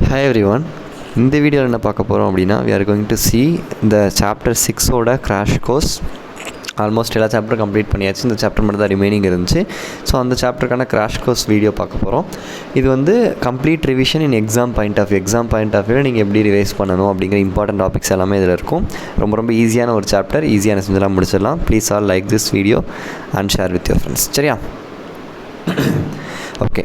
Hi everyone. இந்த வீடியோவில் என்ன பார்க்க போகிறோம் அப்படின்னா we are going to see the chapter 6ஓட crash course. Almost எல்லா சாப்டரும் கம்ப்ளீட் பண்ணியாச்சு. இந்த சாப்டர் மட்டும் தான் ரிமைனிங் இருந்துச்சு. ஸோ அந்த சாப்டருக்கான கிராஷ் கோர்ஸ் வீடியோ பார்க்க போகிறோம். இது வந்து complete revision in exam point of view நீங்கள் எப்படி ரிவைஸ் பண்ணணும் அப்படிங்கிற இம்பார்ட்டன்ட் டாபிக்ஸ் எல்லாமே இதில் இருக்கும். ரொம்ப ஈஸியான ஒரு சாப்டர், ஈஸியான செஞ்செல்லாம் முடிச்சிடலாம். Please all like this video and share with your friends. சரியா? Okay.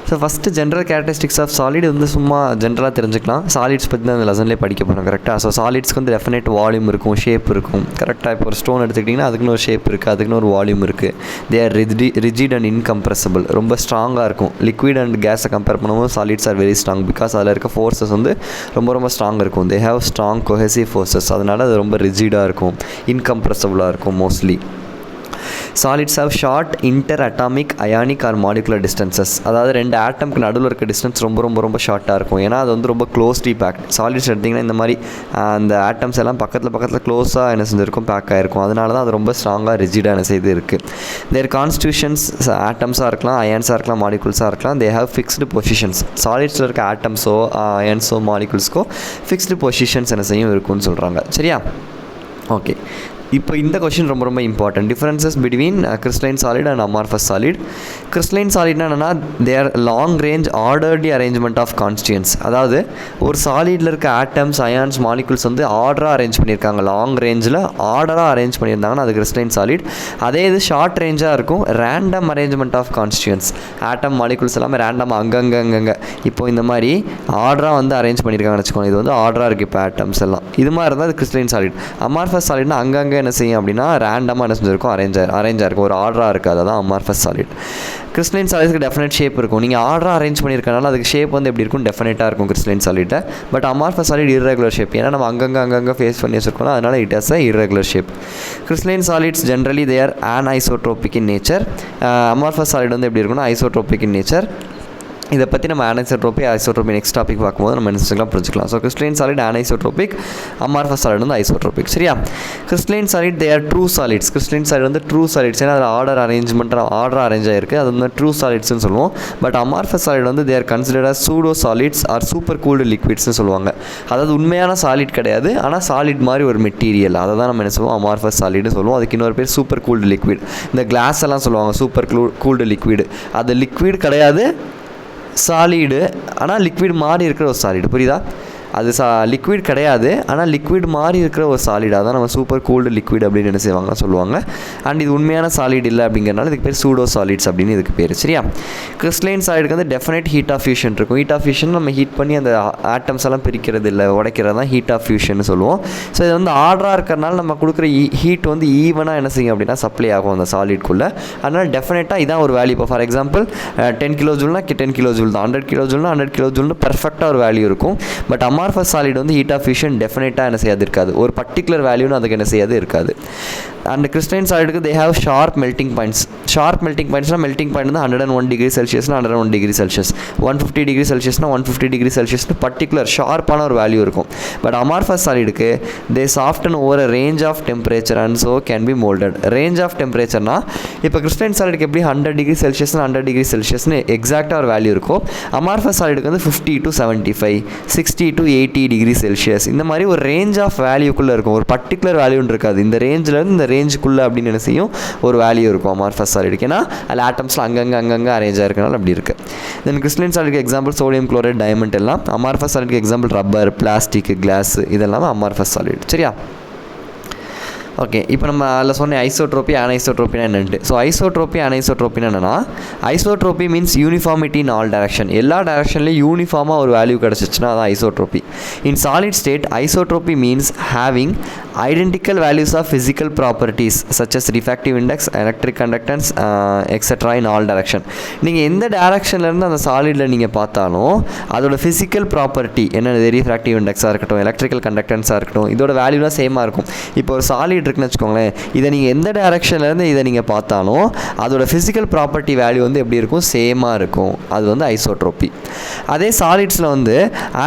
So first general characteristics of solid வந்து சும்மா ஜென்ரலாக தெரிஞ்சுக்கலாம். சாலிட்ஸ் பற்றி தான் அந்த லெசன்லேயே படிக்க போகிறோம். கரெக்டாக? ஸோ சாலிட்ஸ்க்கு வந்து டெஃபினெட் வால்யூம் இருக்கும், ஷேப் இருக்கும். கரெக்டாக இப்போ ஒரு ஸ்டோன் எடுத்துக்கிட்டிங்கன்னா அதுக்குன்னு ஒரு ஷேப் இருக்குது, அதுக்குன்னு ஒரு வால்யூம் இருக்குது. They are rigid and incompressible, ரொம்ப ஸ்ட்ராங்காக இருக்கும். லிக்விட் அண்ட் கேஸை கம்பேர் பண்ணும்போது solids are very strong because அதில் இருக்க ஃபோர்ஸஸ் வந்து ரொம்ப ஸ்ட்ராங் இருக்கும். They have strong cohesive forces, அதனால் அது ரொம்ப ரிஜிடாக இருக்கும், இன்கம்ப்ரெசிபிளாக இருக்கும் mostly. Solids have short inter atomic ionic or molecular distances, அதாவது ரெண்டு ஆட்டம்க்கு நடுவில் இருக்க டிஸ்டன்ஸ் ரொம்ப ஷார்ட்டாக இருக்கும். ஏன்னா அது வந்து ரொம்ப க்ளோஸ்லி பேக். சாலிட்ஸ் எடுத்திங்கன்னா இந்த மாதிரி அந்த ஆட்டம்ஸ் எல்லாம் பக்கத்தில் க்ளோஸாக என்ன செஞ்சுருக்கும், பேக் ஆகிருக்கும். அதனால தான் அது ரொம்ப ஸ்ட்ராங்காக ரிஜிடாக என்ன செய்து இருக்குது. தேர் கான்ஸ்டியூஷன்ஸ் ஆட்டம்ஸாக இருக்கலாம், அயன்ஸாக இருக்கலாம், மாலிகுல்ஸாக இருக்கலாம். They have fixed positions. சாலிட்ஸில் இருக்க ஆட்டம்ஸோ அயன்ஸோ மாலிகுல்ஸ்க்கோ ஃபிக்ஸ்டு பொசிஷன்ஸ் என்ன செய்யும் இருக்குன்னு சொல்கிறாங்க. சரியா? ஓகே. இப்போ இந்த கொஷின் ரொம்ப important. Differences between crystalline solid and amorphous solid. Crystalline சாலிட்னா என்னென்னா there long range orderly arrangement of constituents. அதாவது ஒரு சாலிடில் இருக்க ஆட்டம்ஸ் அயான்ஸ் மாலிகுல்ஸ் வந்து ஆர்டராக அரேஞ்ச் பண்ணியிருக்காங்க, லாங் ரேஞ்சில் ஆர்டராக அரேஞ்ச் பண்ணியிருந்தாங்கன்னா அது கிறிஸ்டலைன் சாலிட். அதே இது ஷார்ட் ரேஞ்சாக இருக்கும், random arrangement of constituents. Atom molecules எல்லாமே ரேண்டமாக அங்கங்கே இப்போது இந்த மாதிரி ஆர்டராக வந்து அரேஞ்ச் பண்ணியிருக்காங்கன்னு வச்சுக்கோங்க. இது வந்து ஆர்டராக இருக்குது இப்போ ஆட்டம்ஸ் எல்லாம். இது மாதிரி இருந்தால் அது கிறிஸ்டலைன் சாலிட். அமார்ஃபஸ் சாலிட்னா அங்கங்கே என்ன செய்யும் அப்படின்னா ரேண்டமாக என்ன செஞ்சுருக்கும், அரேஞ்சாக இருக்கும், ஒரு ஆர்டராக இருக்குது. அதான் அமார்ஃபஸ் சாலிட். கிறிஸ்டலைன் சாலிட்ஸ்க்கு டெஃபினட் ஷேப் இருக்கும். நீங்கள் ஆர்டராக அரேஞ்ச் பண்ணியிருக்கனால அதுக்கு ஷேப் வந்து எப்படி இருக்கும், டெஃபினட்டாக இருக்கும் கிறிஸ்டலைன் சாலிட்டை. But amorphous solid irregular shape. ஏன்னா நம்ம அங்கங்கே ஃபேஸ் பண்ணி வச்சுருக்கோம், அதனால் it has a irregular shape. Crystalline solids generally they are anisotropic in nature. Amorphous solid வந்து எப்படி இருக்குன்னா ஐசோட்ரோபிக் இன் நேச்சர். இதை பற்றி நம்ம அனைசோட்ரோபி ஐசோட்ரோபி நெக்ஸ்ட் டாபிக் பார்க்கும்போது நம்ம என்ன புரிஞ்சுக்கலாம். So crystalline solid anisotropic, amorphous solid வந்து ஐசோட்ரோபிக். சரியா? Crystalline solid they are true solids. Crystalline solid வந்து ட்ரூ சாலிட்ஸ். ஏன்னா அதில் ஆர்டர் அரேஞ்ச் ஆகிருக்கு, அது வந்து ட்ரூ சாலிட்ஸ்னு சொல்லுவோம். பட் அமார்ஃபஸ் சாலிட் வந்து they are considered as pseudo solids or super cooled லிக்விட்ஸ்னு சொல்லுவாங்க. அதாவது உண்மையான சாலிட் கிடையாது, ஆனால் சாலிட் மாதிரி ஒரு மெட்டீரியல். அதை தான் நம்ம என்ன சொல்லுவோம், அமார்ஃபஸ் சாலிட்னு சொல்லுவோம். அதுக்கு இன்னொரு பேர் சூப்பர் கூல்டு லிக்விட். இந்த கிளாஸ் எல்லாம் சொல்லுவாங்க சூப்பர் கூல்டு லிக்விட். அது லிக்விட் கிடையாது, சாலிடு, ஆனால் லிக்விட் மாதிரி இருக்கிற ஒரு சாலிடு. புரியுதா? அது லிக்விட் கிடையாது, ஆனால் லிக்விட் மாதிரி இருக்கிற ஒரு சாலிட். அதான் நம்ம சூப்பர் கூல்டு லிக்விட் அப்படின்னு என்ன செய்வாங்க சொல்லுவாங்க. அண்ட் இது உண்மையான சாலிட் இல்லை அப்படிங்கிறனால இதுக்கு பேர் சூடோ சாலிட்ஸ் அப்படின்னு இதுக்கு பேர். சரியா? கிறிஸ்டலைன் சாலிடுக்கு வந்து டெஃபினட் ஹீட் ஆஃப் ஃபியூஷன் இருக்கும். ஹீட் ஆஃப் ஃபியூஷன் நம்ம ஹீட் பண்ணி அந்த ஆட்டம்ஸ் எல்லாம் பிரிக்கிறது இல்லை, உடைக்கிறது தான் ஹீட் ஆஃப் ஃபியூஷன் சொல்லுவோம். ஸோ இது வந்து ஆர்டராக இருக்கிறனால நம்ம கொடுக்குற ஹீட் வந்து ஈவனாக என்ன செய்யும் அப்படின்னா சப்ளை ஆகும் அந்த சாலிட்குள்ளே. அதனால் டெஃபினட்டாக இதான் ஒரு வேல்யூ. இப்போ ஃபார் எக்ஸாம்பிள் 10 கிலோ ஜூல்னா 10 கிலோ ஜூல் தான், 100 கிலோ ஜூல்னா 100 கிலோ ஜூல்னு பர்ஃபெக்டாக ஒரு வேல்யூ இருக்கும். பட் அமார்ஃபஸ் சாலிட் வந்து ஹீட் ஆஃப் ஃபியூஷன் டெஃபினட்டாக என்ன செய்யாது இருக்காது, ஒரு பர்டிகுலர் வேல்யூன்னு அதுக்கு என்ன செய்யாது இருக்காது. அண்ட் கிறிஸ்டலைன் சாலிடுக்கு they have sharp melting points. Sharp melting பாயிண்ட்ஸ்னால் மெல்டிங் பாயிண்ட் வந்து 101 டிகிரி செல்சியஸ்னா 101 டிகிரி செல்சியஸ், 150 டிகிரி செல்சியஸ்னா 150 டிகிரி செல்சியஸ்னு பர்டிகுலர் ஷார்ப்பான ஒரு வேல்யூ இருக்கும். பட் அமார்ஃபஸ் சாலிடுக்கு they soften over a range of temperature and so can be moulded. Range of டெம்பரேச்சர்னா இப்போ கிறிஸ்டலைன் சாலிடுக்கு எப்படி 100 டிகிரி செல்சியஸ்னா 100 டிகிரி செல்சியஸ்னு எக்ஸாக்டாக ஒரு வேல்யூ இருக்கும். அமார்ஃபஸ் சாலிடுக்கு வந்து 50 to 75, 60 to 80 டிகிரி செல்சியஸ், இந்த மாதிரி ஒரு ரேஞ்ச் ஆஃப் வேல்யூக்குள்ளே இருக்கும். ஒரு பர்டிகுலர் வேல்யூன்னு இருக்காது. இந்த ரேஞ்சிலேருந்து இந்த ரேஞ்சுக்குள்ளே அப்படின்னு என்ன செய்யும், ஒரு வேல்யூ இருக்கும் அமார்ஃபஸ் சாலிடுக்கு. ஏன்னா அதில் ஆட்டம்ஸில் அங்கங்கே அரேஞ்ச் ஆகிருக்கனால அப்படி இருக்குது. தென் கிறிஸ்டலைன் சாலிடுக்கு எக்ஸாம்பிள் சோடியம் குளோரைட், டைமண்ட் எல்லாம். அமார்ஃபஸ் சாலிடுக்கு எக்ஸாம்பிள் ரப்பர், பிளாஸ்டிக், கிளாஸ், இதெல்லாம் அமார்ஃபஸ் சாலிட். சரியா? ஓகே. இப்போ நம்ம அதில் சொன்ன ஐசோட்ரோபி அனைசோட்ரோபினா என்னென்ட்டு. ஸோ ஐசோட்ரோபி அனைசோட்ரோபினா என்னென்னா, isotropy means uniformity in all direction. எல்லா டைரக்ஷன்லேயும் யூனிஃபார்மாக ஒரு வேல்யூ கிடச்சிச்சுன்னா அதான் isotropy. In solid state isotropy means having identical values of physical properties such as refractive index, electric conductance etcetera in all direction. நீங்கள் எந்த டைரக்ஷன்லேருந்து அந்த சாலிடில் நீங்கள் பார்த்தாலும் அதோட ஃபிசிக்கல் ப்ராப்பர்ட்டி என்னென்ன, ரிஃப்ராக்டிவ் இண்டெக்ஸாக இருக்கட்டும், எலக்ட்ரிக்கல் கண்டக்டன்ஸாக இருக்கட்டும், இதோட வேல்யூலாம் சேமாக இருக்கும். இப்போ ஒரு சாலிட் இருக்குன்னு வச்சுக்கோங்களேன், இதை நீங்கள் எந்த டைரக்ஷன்லேருந்து இதை நீங்கள் பார்த்தாலும் அதோட ஃபிசிக்கல் ப்ராப்பர்ட்டி வேல்யூ வந்து எப்படி இருக்கும், சேமாக இருக்கும். அது வந்து ஐசோட்ரோபி. அதே சாலிட்ஸில் வந்து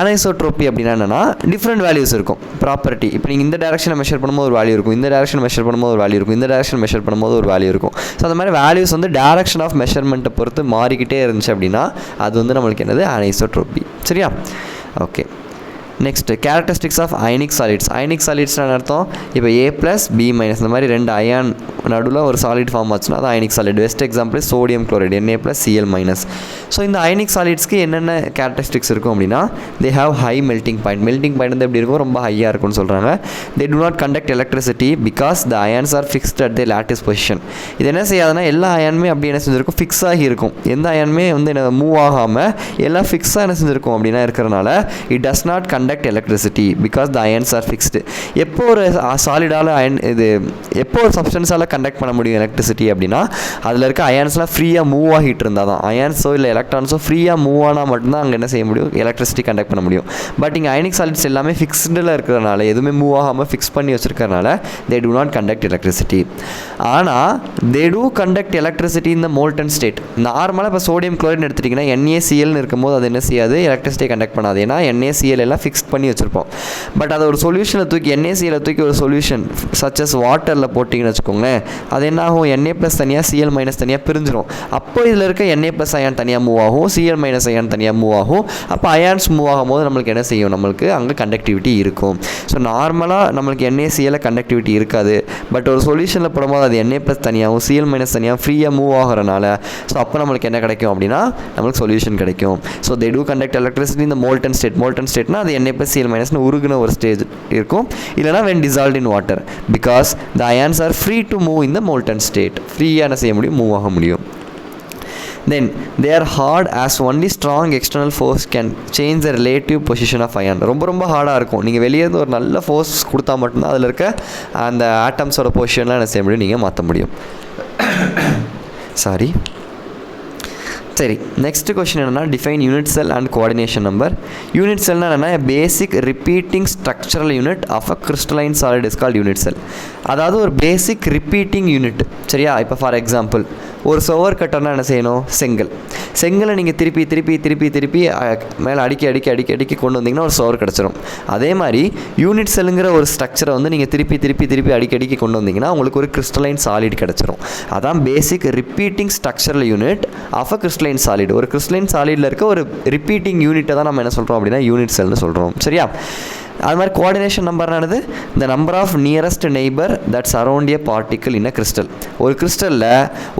அனைசோட்ரோபி அப்படின்னா என்னென்னா டிஃப்ரெண்ட் வேல்யூஸ் இருக்கும் ப்ராப்பர்ட்டி. இப்போ நீங்கள் இந்த டைரக்ஷனில் மெஷர் பண்ணும்போது ஒரு வேல்யூ இருக்கும், இந்த டைரக்ஷன் மெஷர் பண்ணும்போது ஒரு வேல்யூ இருக்கும், இந்த டைரக்ஷன் மெஷர் பண்ணும்போது ஒரு வேல்யூ இருக்கும். ஸோ அந்த மாதிரி வேல்யூஸ் வந்து டைரக்ஷன் ஆஃப் மெஷர்மெண்ட்டை பொறுத்து மாறிக்கிட்டே இருந்துச்சு அப்படின்னா அது வந்து நம்மளுக்கு என்னது அனைசோட்ரோபி. சரியா? Okay. Next characteristics of ionic solids. Ionic சாலிட்ஸ்னு அர்த்தம் இப்போ A+B- இந்த மாதிரி ரெண்டு அயான் நடுவில் ஒரு சாலிட் ஃபார்ம் ஆச்சுன்னா அது ionic solid. Best example sodium chloride Na+Cl-. So இந்த அயனிக் சாலிட்ஸ்க்கு என்னென்ன கேரக்டரிஸ்டிக்ஸ் இருக்கும் அப்படின்னா they have high melting point. Melting point வந்து எப்படி இருக்கும், ரொம்ப ஹையாக இருக்கும்னு சொல்கிறாங்க. They do not conduct electricity because the ions are fixed at the lattice position. இது என்ன செய்யாதுன்னா எல்லா அயானுமே அப்படி என்ன செஞ்சிருக்கும், ஃபிக்ஸ் ஆகி இருக்கும். எந்த அயானுமே வந்து என்ன மூவ் ஆகாமல் எல்லாம் ஃபிக்ஸாக என்ன செஞ்சிருக்கும் அப்படின்னா இருக்கிறனால it does not conduct electricity because the ions are fixed. எப்போ ஒரு சாலிடால் எப்போ ஒரு சப்ஸ்டன்ஸால் கண்டக்ட் பண்ண முடியும் எலக்ட்ரிசிட்டி அப்படின்னா அதில் இருக்க அயான்ஸ்லாம் ஃப்ரீயாக மூவ் ஆகிட்டு இருந்தால் தான். அயான்ஸோ இல்லை எலக்ட்ரான்ஸோ ஃப்ரீயாக மூவ் ஆனால் மட்டும்தான் அங்கே என்ன செய்ய முடியும், எலக்ட்ரிசிட்டி கண்டக்ட் பண்ண முடியும். பட் இங்கே அயனிக் சாலிட்ஸ் எல்லாமே ஃபிக்ஸ்டில் இருக்கிறனால, எதுவுமே மூவ் ஆகாமல் ஃபிக்ஸ் பண்ணி வச்சுருக்கறனால தே டு நாட் கண்டக்ட் எலக்ட்ரிசிட்டி. ஆனால் தே டூ கண்டக்ட் எலக்ட்ரிசிட்டி இந்த மோல்டன் ஸ்டேட். நார்மலாக இப்போ சோடியம் குளோரைடு எடுத்துட்டிங்கன்னா NaClன்னு இருக்கும்போது அது என்ன செய்யாது, எலக்ட்ரிசிட்டியை கண்டக்ட் பண்ணாது. ஏன்னா NaCl எல்லாம் ஃபிக்ஸ் பண்ணி வச்சுருப்போம். பட் அதை ஒரு சொல்யூஷனில் தூக்கி NaCl தூக்கி ஒரு சொல்யூஷன் சச்சஸ் வாட்டரில் போட்டிங்கன்னு வச்சுக்கோங்களேன், அது என்ன ஆகும், Na+ தனியாக Cl- தனியாக பிரிஞ்சிடும். அப்போ இதில் இருக்க Na+ அயான் தனியாக மூவ் ஆகும், Cl- அயான் தனியாக மூவ் ஆகும். அப்போ அயான்ஸ் மூவ் ஆகும்போது நம்மளுக்கு என்ன செய்யும், நம்மளுக்கு அங்கே கண்டக்டிவிட்டி இருக்கும். ஸோ நார்மலாக நம்மளுக்கு NaCl கண்டக்டிவிட்டி இருக்காது. பட் ஒரு சொல்யூஷனில் போடும்போது அது Na+ தனியாகவும் Cl- தனியாக ஃப்ரீயாக மூவ் ஆகிறனால ஸோ அப்போ நம்மளுக்கு என்ன கிடைக்கும் அப்படின்னா நம்மளுக்கு சொல்யூஷன் கிடைக்கும். So they do conduct electricity இந்த மோல்டன் ஸ்டேட். மோல்டன் ஸ்டேட்னா அது Na+Cl- உருகுன ஒரு ஸ்டேஜ் இருக்கும். இல்லைனா when dissolved in water because the ions are free to move in the molten state. ஃப்ரீயாக என்ன செய்ய முடியும், மூவ் ஆக முடியும். Then they are hard as only strong external force can change the relative position of ion. ரொம்ப ஹார்டாக இருக்கும். நீங்கள் வெளியே இருந்து ஒரு நல்ல ஃபோர்ஸ் கொடுத்தா மட்டும்தான் அதில் இருக்க அந்த ஆட்டம்ஸோட பொசிஷன்லாம் என்ன செய்ய முடியும், நீங்கள் மாற்ற முடியும். சாரி. சரி, நெக்ஸ்ட் கொஸ்டின் என்னென்னா define unit cell and coordination number. Unit செல்னா என்னென்னா basic repeating structural unit of a crystalline solid is called unit cell. அதாவது ஒரு பேசிக் ரிப்பீட்டிங் யூனிட். சரியா, இப்போ ஃபார் எக்ஸாம்பிள் ஒரு சுவர் கட்டர்னா என்ன செய்யணும், செங்கலை நீங்கள் திருப்பி மேலே அடிக்கி கொண்டு வந்தீங்கன்னா ஒரு சுவர் கிடச்சிரும். அதே மாதிரி யூனிட் செல்லுங்கிற ஒரு ஸ்ட்ரக்சரை வந்து நீங்கள் திருப்பி அடிக்கடி கொண்டு வந்தீங்கன்னா உங்களுக்கு ஒரு கிறிஸ்டலைன் சாலிட் கிடச்சிரும். அதான் basic repeating structural unit of a crystalline solid. ஒரு கிறிஸ்டலைன் சாலிடில் இருக்க ஒரு ரிப்பீட்டிங் யூனிட்டை தான் நம்ம என்ன சொல்கிறோம் அப்படின்னா யூனிட் செல்னு சொல்கிறோம். சரியா, அது மாதிரி கோஆர்டினேஷன் நம்பர்னானது the number of nearest neighbour that surround a particle in a crystal. ஒரு கிறிஸ்டலில்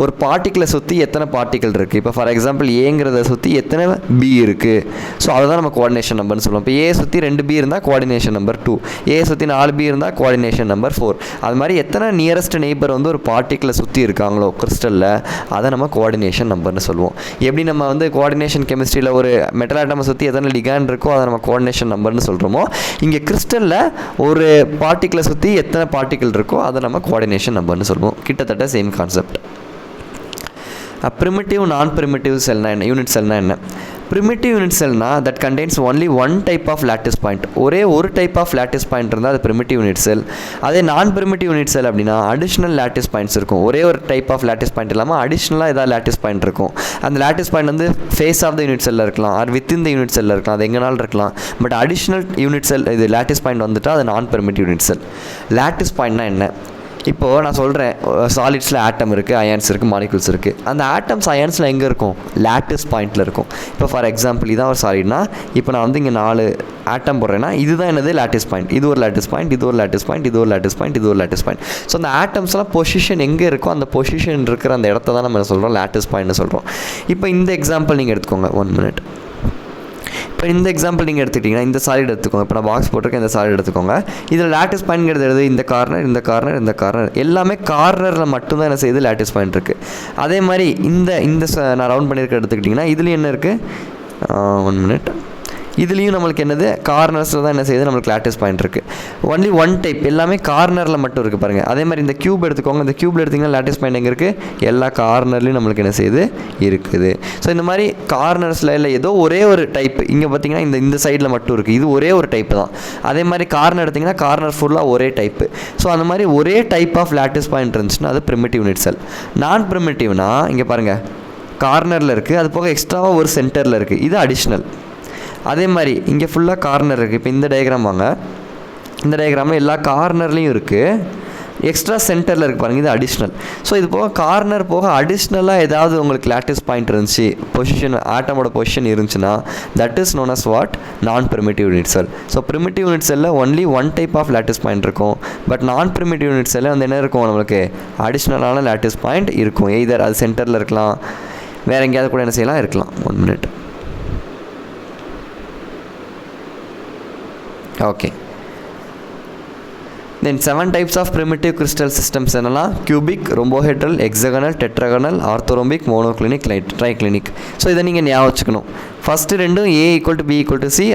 ஒரு பார்ட்டிக்கலை சுற்றி எத்தனை பார்ட்டிக்கல் இருக்குது. இப்போ ஃபார் எக்ஸாம்பிள் ஏங்கிறத சுற்றி எத்தனை பி இருக்குது. ஸோ அதை தான் நம்ம கோஆர்டினேஷன் நம்பர்னு சொல்லுவோம். இப்போ ஏ சுற்றி 2 பி இருந்தால் கோஆர்டினேஷன் நம்பர் 2, ஏ சுற்றி 4 பி இருந்தால் கோஆர்டினேஷன் நம்பர் 4. அது மாதிரி எத்தனை நியரஸ்ட் நெய்பர் வந்து ஒரு பார்ட்டிக்கலை சுற்றி இருக்காங்களோ கிறிஸ்டலில் அதை நம்ம கோஆர்டினேஷன் நம்பர்னு சொல்லுவோம். எப்படி நம்ம வந்து கோஆர்டினேஷன் கெமிஸ்ட்ரியில் ஒரு மெட்டல் ஆட்டமை சுற்றி எத்தனை லிகாண்ட் இருக்கோ அதை நம்ம கோஆர்டினேஷன் நம்பர்னு சொல்கிறோமோ, இங்கே கிறிஸ்டலில் ஒரு பார்ட்டிக்கலை சுற்றி எத்தனை பார்ட்டிக்கல் இருக்கோ அதை நம்ம கோஆர்டினேஷன் நம்பர்னு சொல்லுவோம். கிட்டத்தட்ட same concept. Primitive non primitive செல்னா என்ன, யூனிட் செல்னா என்ன? ப்ரிமிட்டிவ் யூனிட் செல்னா that contains only one type of lattice point. ஒரே ஒரு டைப் ஆஃப் லாட்டிஸ் பாயிண்ட் இருந்தால் அது ப்ரிமிட்டிவ் யூனிட் செல். அதே நான் ப்ரிமிட்டிவ் யூனிட் செல் அப்படின்னா அடிஷ்னல் லாட்டிஸ் பாயிண்ட்ஸ் இருக்கும். ஒரே ஒரு டைப் ஆஃப் லாட்டிஸ் பாயிண்ட் இல்லாமல் அடிஷ்னலாக ஏதாவது லாட்டிஸ் பாயிண்ட் இருக்கும். அந்த லாட்டிஸ் பாயிண்ட் வந்து ஃபேஸ் ஆஃப் த யூனிட் செல்லில் இருக்கலாம், ஆர் வித்தின் த யூனிட் செல்லில் இருக்கலாம், அது எங்கனாலும் இருக்கலாம். பட் அடிஷ்னல் யூனிட் செல் இது லாட்டிஸ் பாயிண்ட் வந்துட்டு அது நான் ப்ரிமிட்டிவ் யூனிட் செல். லாட்டிஸ் பாயிண்ட்னா என்ன? இப்போது நான் சொல்கிறேன், சாலிட்ஸில் ஆட்டம் இருக்குது, அயான்ஸ் இருக்குது, மாலிகுல்ஸ் இருக்குது. அந்த ஆட்டம்ஸ் அயான்ஸில் எங்கே இருக்கும், லாட்டிஸ் பாயிண்ட்டில் இருக்கும். இப்போ ஃபார் எக்ஸாம்பிள் இதான் ஒரு சாலிட்னா இப்போ நான் வந்து இங்கே 4 ஆட்டம் போடுறேன்னா இதுதான் என்னது லாட்டிஸ் பாயிண்ட். இது ஒரு லாட்டிஸ் பாயிண்ட், இது ஒரு லாட்டிஸ் பாயிண்ட், இது ஒரு லாட்டிஸ் பாயிண்ட், இது ஒரு லாட்டிஸ் பாயிண்ட். ஸோ அந்த ஆட்டம்ஸ்லாம் பொசிஷன் எங்கே இருக்கோ அந்த பொசிஷன் இருக்கிற அந்த இடத்த தான் நம்ம சொல்கிறோம் லாட்டிஸ் பாயிண்ட்னு சொல்கிறோம். இப்போ இந்த எக்ஸாம்பிள் நீங்கள் எடுத்துக்கோங்க, 1 மினிட். இப்போ இந்த எக்ஸாம்பிள் நீங்கள் எடுத்துக்கிட்டிங்கன்னா இந்த சாலிட் எடுத்துக்கோங்க. இப்போ நான் பாக்ஸ் போட்டிருக்கேன், இந்த சாலிட் எடுத்துக்கோங்க. இதில் லாட்டிஸ் பாயிண்ட்ங்கிறது எழுது இந்த கார்னர், இந்த கார்னர், இந்த கார்னர், எல்லாமே கார்னரில் மட்டும்தான் என்ன செய்யுது, லாட்டிஸ் பாயிண்ட் இருக்குது. அதே மாதிரி இந்த நான் ரவுண்ட் பண்ணியிருக்க எடுத்துக்கிட்டிங்கன்னா இதுலேயும் என்ன இருக்குது, 1 மினிட், இதுலேயும் நம்மளுக்கு என்னது கார்னர்ஸில் தான் என்ன செய்யுது, நம்மளுக்கு லாட்டிஸ் பாயிண்ட் இருக்குது. ஒன்லி ஒன் டைப், எல்லாமே கார்னரில் மட்டும் இருக்குது பாருங்கள். அதே மாதிரி இந்த க்யூப் எடுத்துக்கோங்க, இந்த க்யூப்பில் எடுத்திங்கன்னா லாட்டிஸ் பாயிண்ட் எங்கே இருக்குது, எல்லா கார்னர்லேயும் நம்மளுக்கு என்ன செய்யுது, இருக்குது. ஸோ இந்த மாதிரி கார்னர்ஸில் இல்லை ஏதோ ஒரே ஒரு டைப் இங்கே பார்த்திங்கன்னா இந்த சைடில் மட்டும் இருக்குது, இது ஒரே ஒரு டைப்பு தான். அதே மாதிரி கார்னர் எடுத்திங்கன்னா கார்னர் ஃபுல்லாக ஒரே டைப்பு. ஸோ அந்த மாதிரி ஒரே டைப் ஆஃப் லாட்டிஸ் பாயிண்ட் இருந்துச்சுன்னா அது ப்ரிமிட்டிவ் யூனிட் செல். நான் ப்ரிமிட்டிவ்னா இங்கே பாருங்கள் கார்னரில் இருக்குது, அது போக எக்ஸ்ட்ராவாக ஒரு சென்டரில் இருக்குது, இது அடிஷ்னல். அதே மாதிரி இங்கே ஃபுல்லாக கார்னர் இருக்குது. இப்போ இந்த டயக்ராம் வாங்க, இந்த டயக்ராமில் எல்லா கார்னர்லேயும் இருக்குது. எக்ஸ்ட்ரா சென்டரில் இருக்குது பாருங்கள், இது அடிஷ்னல். ஸோ இது போக கார்னர் போக அடிஷ்னலாக ஏதாவது உங்களுக்கு லாட்டிஸ் பாயிண்ட் இருந்துச்சு, பொசிஷன் ஆட்டமோட பொசிஷன் இருந்துச்சுன்னா that is known as what, non primitive unit cell. So primitive unit செல்லில் only one type of lattice point இருக்கும். பட் நான் ப்ரிமிட்டிவ் யூனிட் செல்லில் வந்து என்ன இருக்கும், நம்மளுக்கு அடிஷ்னலான லாட்டிஸ் பாயிண்ட் இருக்கும். எய்தர் அது சென்டரில் இருக்கலாம், வேறு எங்கேயாவது கூட என்ன செய்யலாம் இருக்கலாம். 1 minute. Okay. Then 7 types of primitive crystal systems என்னலாம், cubic, rhombohedral, hexagonal, tetragonal, orthorhombic, monoclinic, triclinic. So இதை நீங்கள் ஞாபகம் வச்சுக்கணும். ஃபஸ்ட்டு ரெண்டும் A = B = C,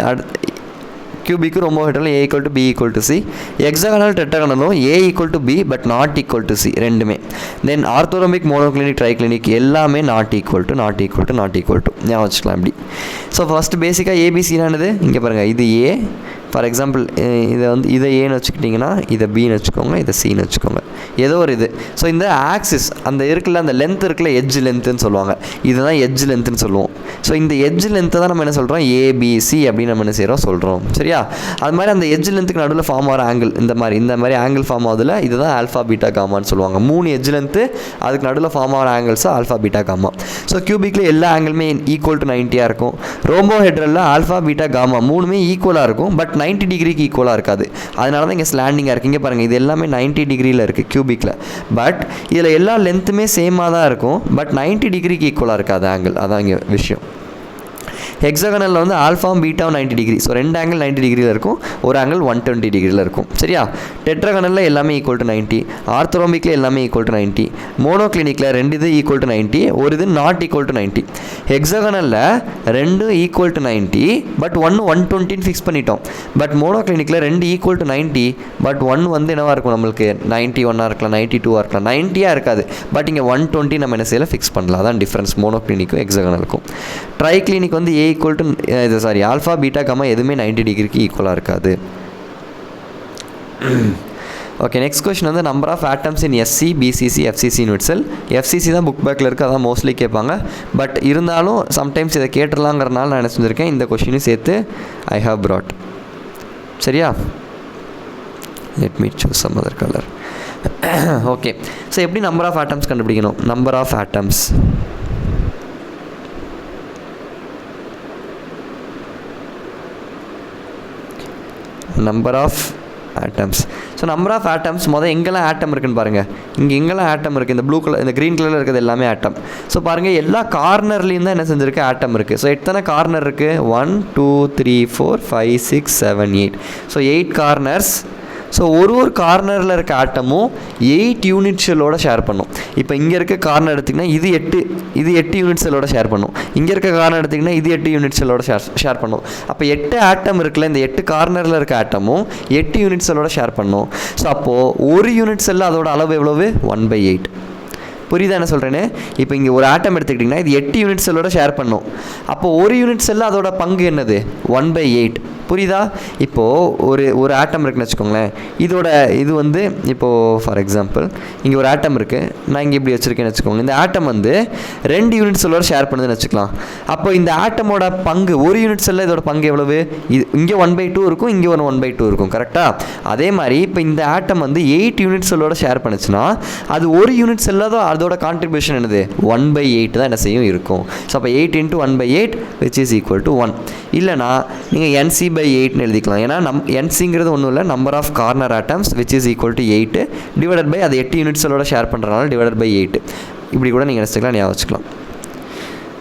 cubic, rhombohedral A = B = C, hexagonal, tetragonal A = B but not equal to C ரெண்டுமே. Then orthorhombic, monoclinic, triclinic எல்லாமே not equal to ஞாபகம் வச்சுக்கலாம் இப்படி. ஸோ ஃபஸ்ட்டு பேசிக்காக ஏபிசினானது இங்கே பாருங்கள், இது A. ஃபார் எக்ஸாம்பிள் இதை ஏன்னு வச்சுக்கிட்டிங்கன்னா இதை பின்னு வச்சுக்கோங்க, இதை சின்னு வச்சுக்கோங்க, ஏதோ ஒரு இது. ஸோ இந்த ஆக்சிஸ் அந்த இருக்குல்ல, அந்த லென்த் இருக்குல்ல, எட்ஜ் லென்த்துன்னு சொல்லுவாங்க, இதுதான் எட்ஜ் லென்த்துன்னு சொல்லுவோம். ஸோ இந்த எட்ஜ் லென்த்தை தான் நம்ம என்ன சொல்கிறோம், ஏபிசி அப்படின்னு நம்ம என்ன செய்கிறோம் சொல்கிறோம். சரியா? அது மாதிரி அந்த எட்ஜ் லென்த்துக்கு நடுவில் ஃபார்ம் ஆகிற ஆங்கிள் இந்த மாதிரி ஆங்கிள் ஃபார்ம் ஆகுதுல, இதுதான் ஆல்ஃபா பீட்டா காமான்னு சொல்லுவாங்க. 3 எட்ஜ் லென்த்து, அதுக்கு நடுவில் ஃபார்ம் ஆகிற angles alpha beta gamma. So கியூபிக்கில் எல்லா ஆங்கிளுமே ஈக்குவல் டு 90 இருக்கும். ரோம்போஹெட்ரலில் ஆல்ஃபா பீட்டா காமா 3மே ஈக்குவலாக இருக்கும், பட் 90 டிகிரிக்கு ஈக்குவலாக இருக்காது. அதனால தான் இங்கே ஸ்லாண்டிங்காக இருக்குது. இங்கே பாருங்கள், இது எல்லாமே 90 டிகிரியில் இருக்குது கியூபிக்கில். பட் இதில் எல்லா லென்த்துமே சேமாக தான் இருக்கும், பட் 90 டிகிரிக்கு ஈக்குவலாக இருக்காது ஆங்கிள். அதான் இங்கே விஷயம். ஹெக்ஸாகனலில் வந்து ஆல்ஃபாவும் பீட்டாவும் 90 டிகிரி. ஸோ 2 ஆங்கிள் 90 டிகிரியில் இருக்கும், ஒரு ஆங்கிள் 120 டிகிரியில் இருக்கும். சரியா? டெட்ராகனலில் எல்லாமே ஈக்குவல் டு 90, ஆர்த்தரோம்பிக்கில் எல்லாமே ஈக்குவல் டு 90, மோனோக்ளினிக்கில் 2 இது ஈக்குவல் டு 90, ஒரு இது not equal to 90. ஹெக்ஸாகனலில் 2 equal to 90, but 120 fix பண்ணிட்டோம். பட் மோனோக்ளினிக்கில் 2 ஈக்குவல் டு 90, பட் 1 வந்து என்னவாக இருக்கும், நம்மளுக்கு 91 இருக்கலாம், 92 இருக்கலாம், 90 இருக்காது. பட் இங்கே 120 நம்ம என்ன செய்யலாம், ஃபிக்ஸ் பண்ணலாம். அதான் டிஃப்ரென்ஸ் மோனோக்ளினிக்கும் ஹெக்ஸாகனலுக்கும். ட்ரைக்ளினிக் வந்து ஆல்ஃபா பீட்டா காமா எதுவுமே 90 டிகிரிக்கு ஈக்குவலாக இருக்காது. ஓகே, நெக்ஸ்ட் கொஸ்டின் வந்து number of atoms in SC, BCC, FCC unit cell. FCC தான் புக் பேக்கில் இருக்குது, அதான் மோஸ்ட்லி கேட்பாங்க. பட் இருந்தாலும் சம்டைம்ஸ் இதை கேட்டுடலாங்கிறனால நான் என்ன செஞ்சுருக்கேன், இந்த கொஸ்டினையும் சேர்த்து ஐ ஹவ் brought. சரியா? Let me choose some other colour. Okay, so எப்படி நம்பர் ஆஃப் ஆட்டம்ஸ் கண்டுபிடிக்கணும்? Number of atoms number of atoms. So number of atoms மொதல் எங்கெல்லாம் ஆட்டம் இருக்குன்னு பாருங்கள். இங்கே எங்கெல்லாம் ஆட்டம் இருக்குது, இந்த ப்ளூ கலர் இந்த க்ரீன் கலரில் இருக்கிறது எல்லாமே ஆட்டம். ஸோ பாருங்கள், எல்லா கார்னர்லேயும் தான் என்ன செஞ்சுருக்கு, ஆட்டம் இருக்குது. ஸோ எத்தனை கார்னர் இருக்குது, 1 2 3 4 5 6 7 8. So 8 corners. ஸோ ஒரு கார்னரில் இருக்க ஆட்டமும் 8 யூனிட் செல்லோட ஷேர் பண்ணும். இப்போ இங்கே இருக்க கார்னர் எடுத்திங்கன்னா இது 8 யூனிட் செல்லோட ஷேர் பண்ணும். இங்கே இருக்க கார்னர் எடுத்திங்கன்னா இது 8 யூனிட் செல்லோட ஷேர் பண்ணும். அப்போ 8 ஆட்டம் இருக்குல்ல, இந்த 8 கார்னரில் இருக்க ஆட்டமும் 8 யூனிட் செல்லோட ஷேர் பண்ணும். ஸோ அப்போது ஒரு யூனிட் செல்லில் அதோட அளவு எவ்வளவு, 1/8. புரியுதா என்ன சொல்கிறேன்னு? இப்போ இங்கே ஒரு ஆட்டம் எடுத்துக்கிட்டிங்கன்னா இது 8 யூனிட் செல்லோட ஷேர் பண்ணும். அப்போ ஒரு யூனிட் செல்லில் அதோட பங்கு என்னது, 1/8. புரியுதா? இப்போது ஒரு ஆட்டம் இருக்குன்னு வச்சுக்கோங்களேன். இது வந்து இப்போது ஃபார் எக்ஸாம்பிள் இங்கே ஒரு ஆட்டம் இருக்குது, நான் இங்கே இப்படி வச்சுருக்கேன்னு வச்சுக்கோங்க. இந்த ஆட்டம் வந்து 2 யூனிட் செல்லோட ஷேர் பண்ணுதுன்னு வச்சுக்கலாம். அப்போ இந்த ஆட்டமோட பங்கு ஒரு யூனிட் செல்லில் இதோட பங்கு எவ்வளவு, இது இங்கே 1/2 இருக்கும், இங்கே ஒரு 1/2 இருக்கும். கரெக்டாக? அதே மாதிரி இப்போ இந்த ஆட்டம் வந்து 8 யூனிட் செல்லோட ஷேர் பண்ணுச்சுன்னா அது ஒரு யூனிட் செல்லில் தான் அதோட கான்ட்ரிபியூஷன் என்னது, 1/8 தான் என்ன செய்யும் இருக்கும். ஸோ அப்போ 8 × 1/8 which is equal to 1. இல்லைனா நீங்கள் NC/8ன்னு எழுதிக்கலாம். ஏன்னா NCங்கிறது ஒன்றும் இல்லை, number of corner atoms which is equal to 8 divided by அது 8 யூனிட் செல்லோட ஷேர் பண்ணுறதுனால டிவைடட் பை 8. இப்படி கூட நீங்கள் நினச்சிக்கலாம், ஞாபகம் வச்சுக்கலாம்.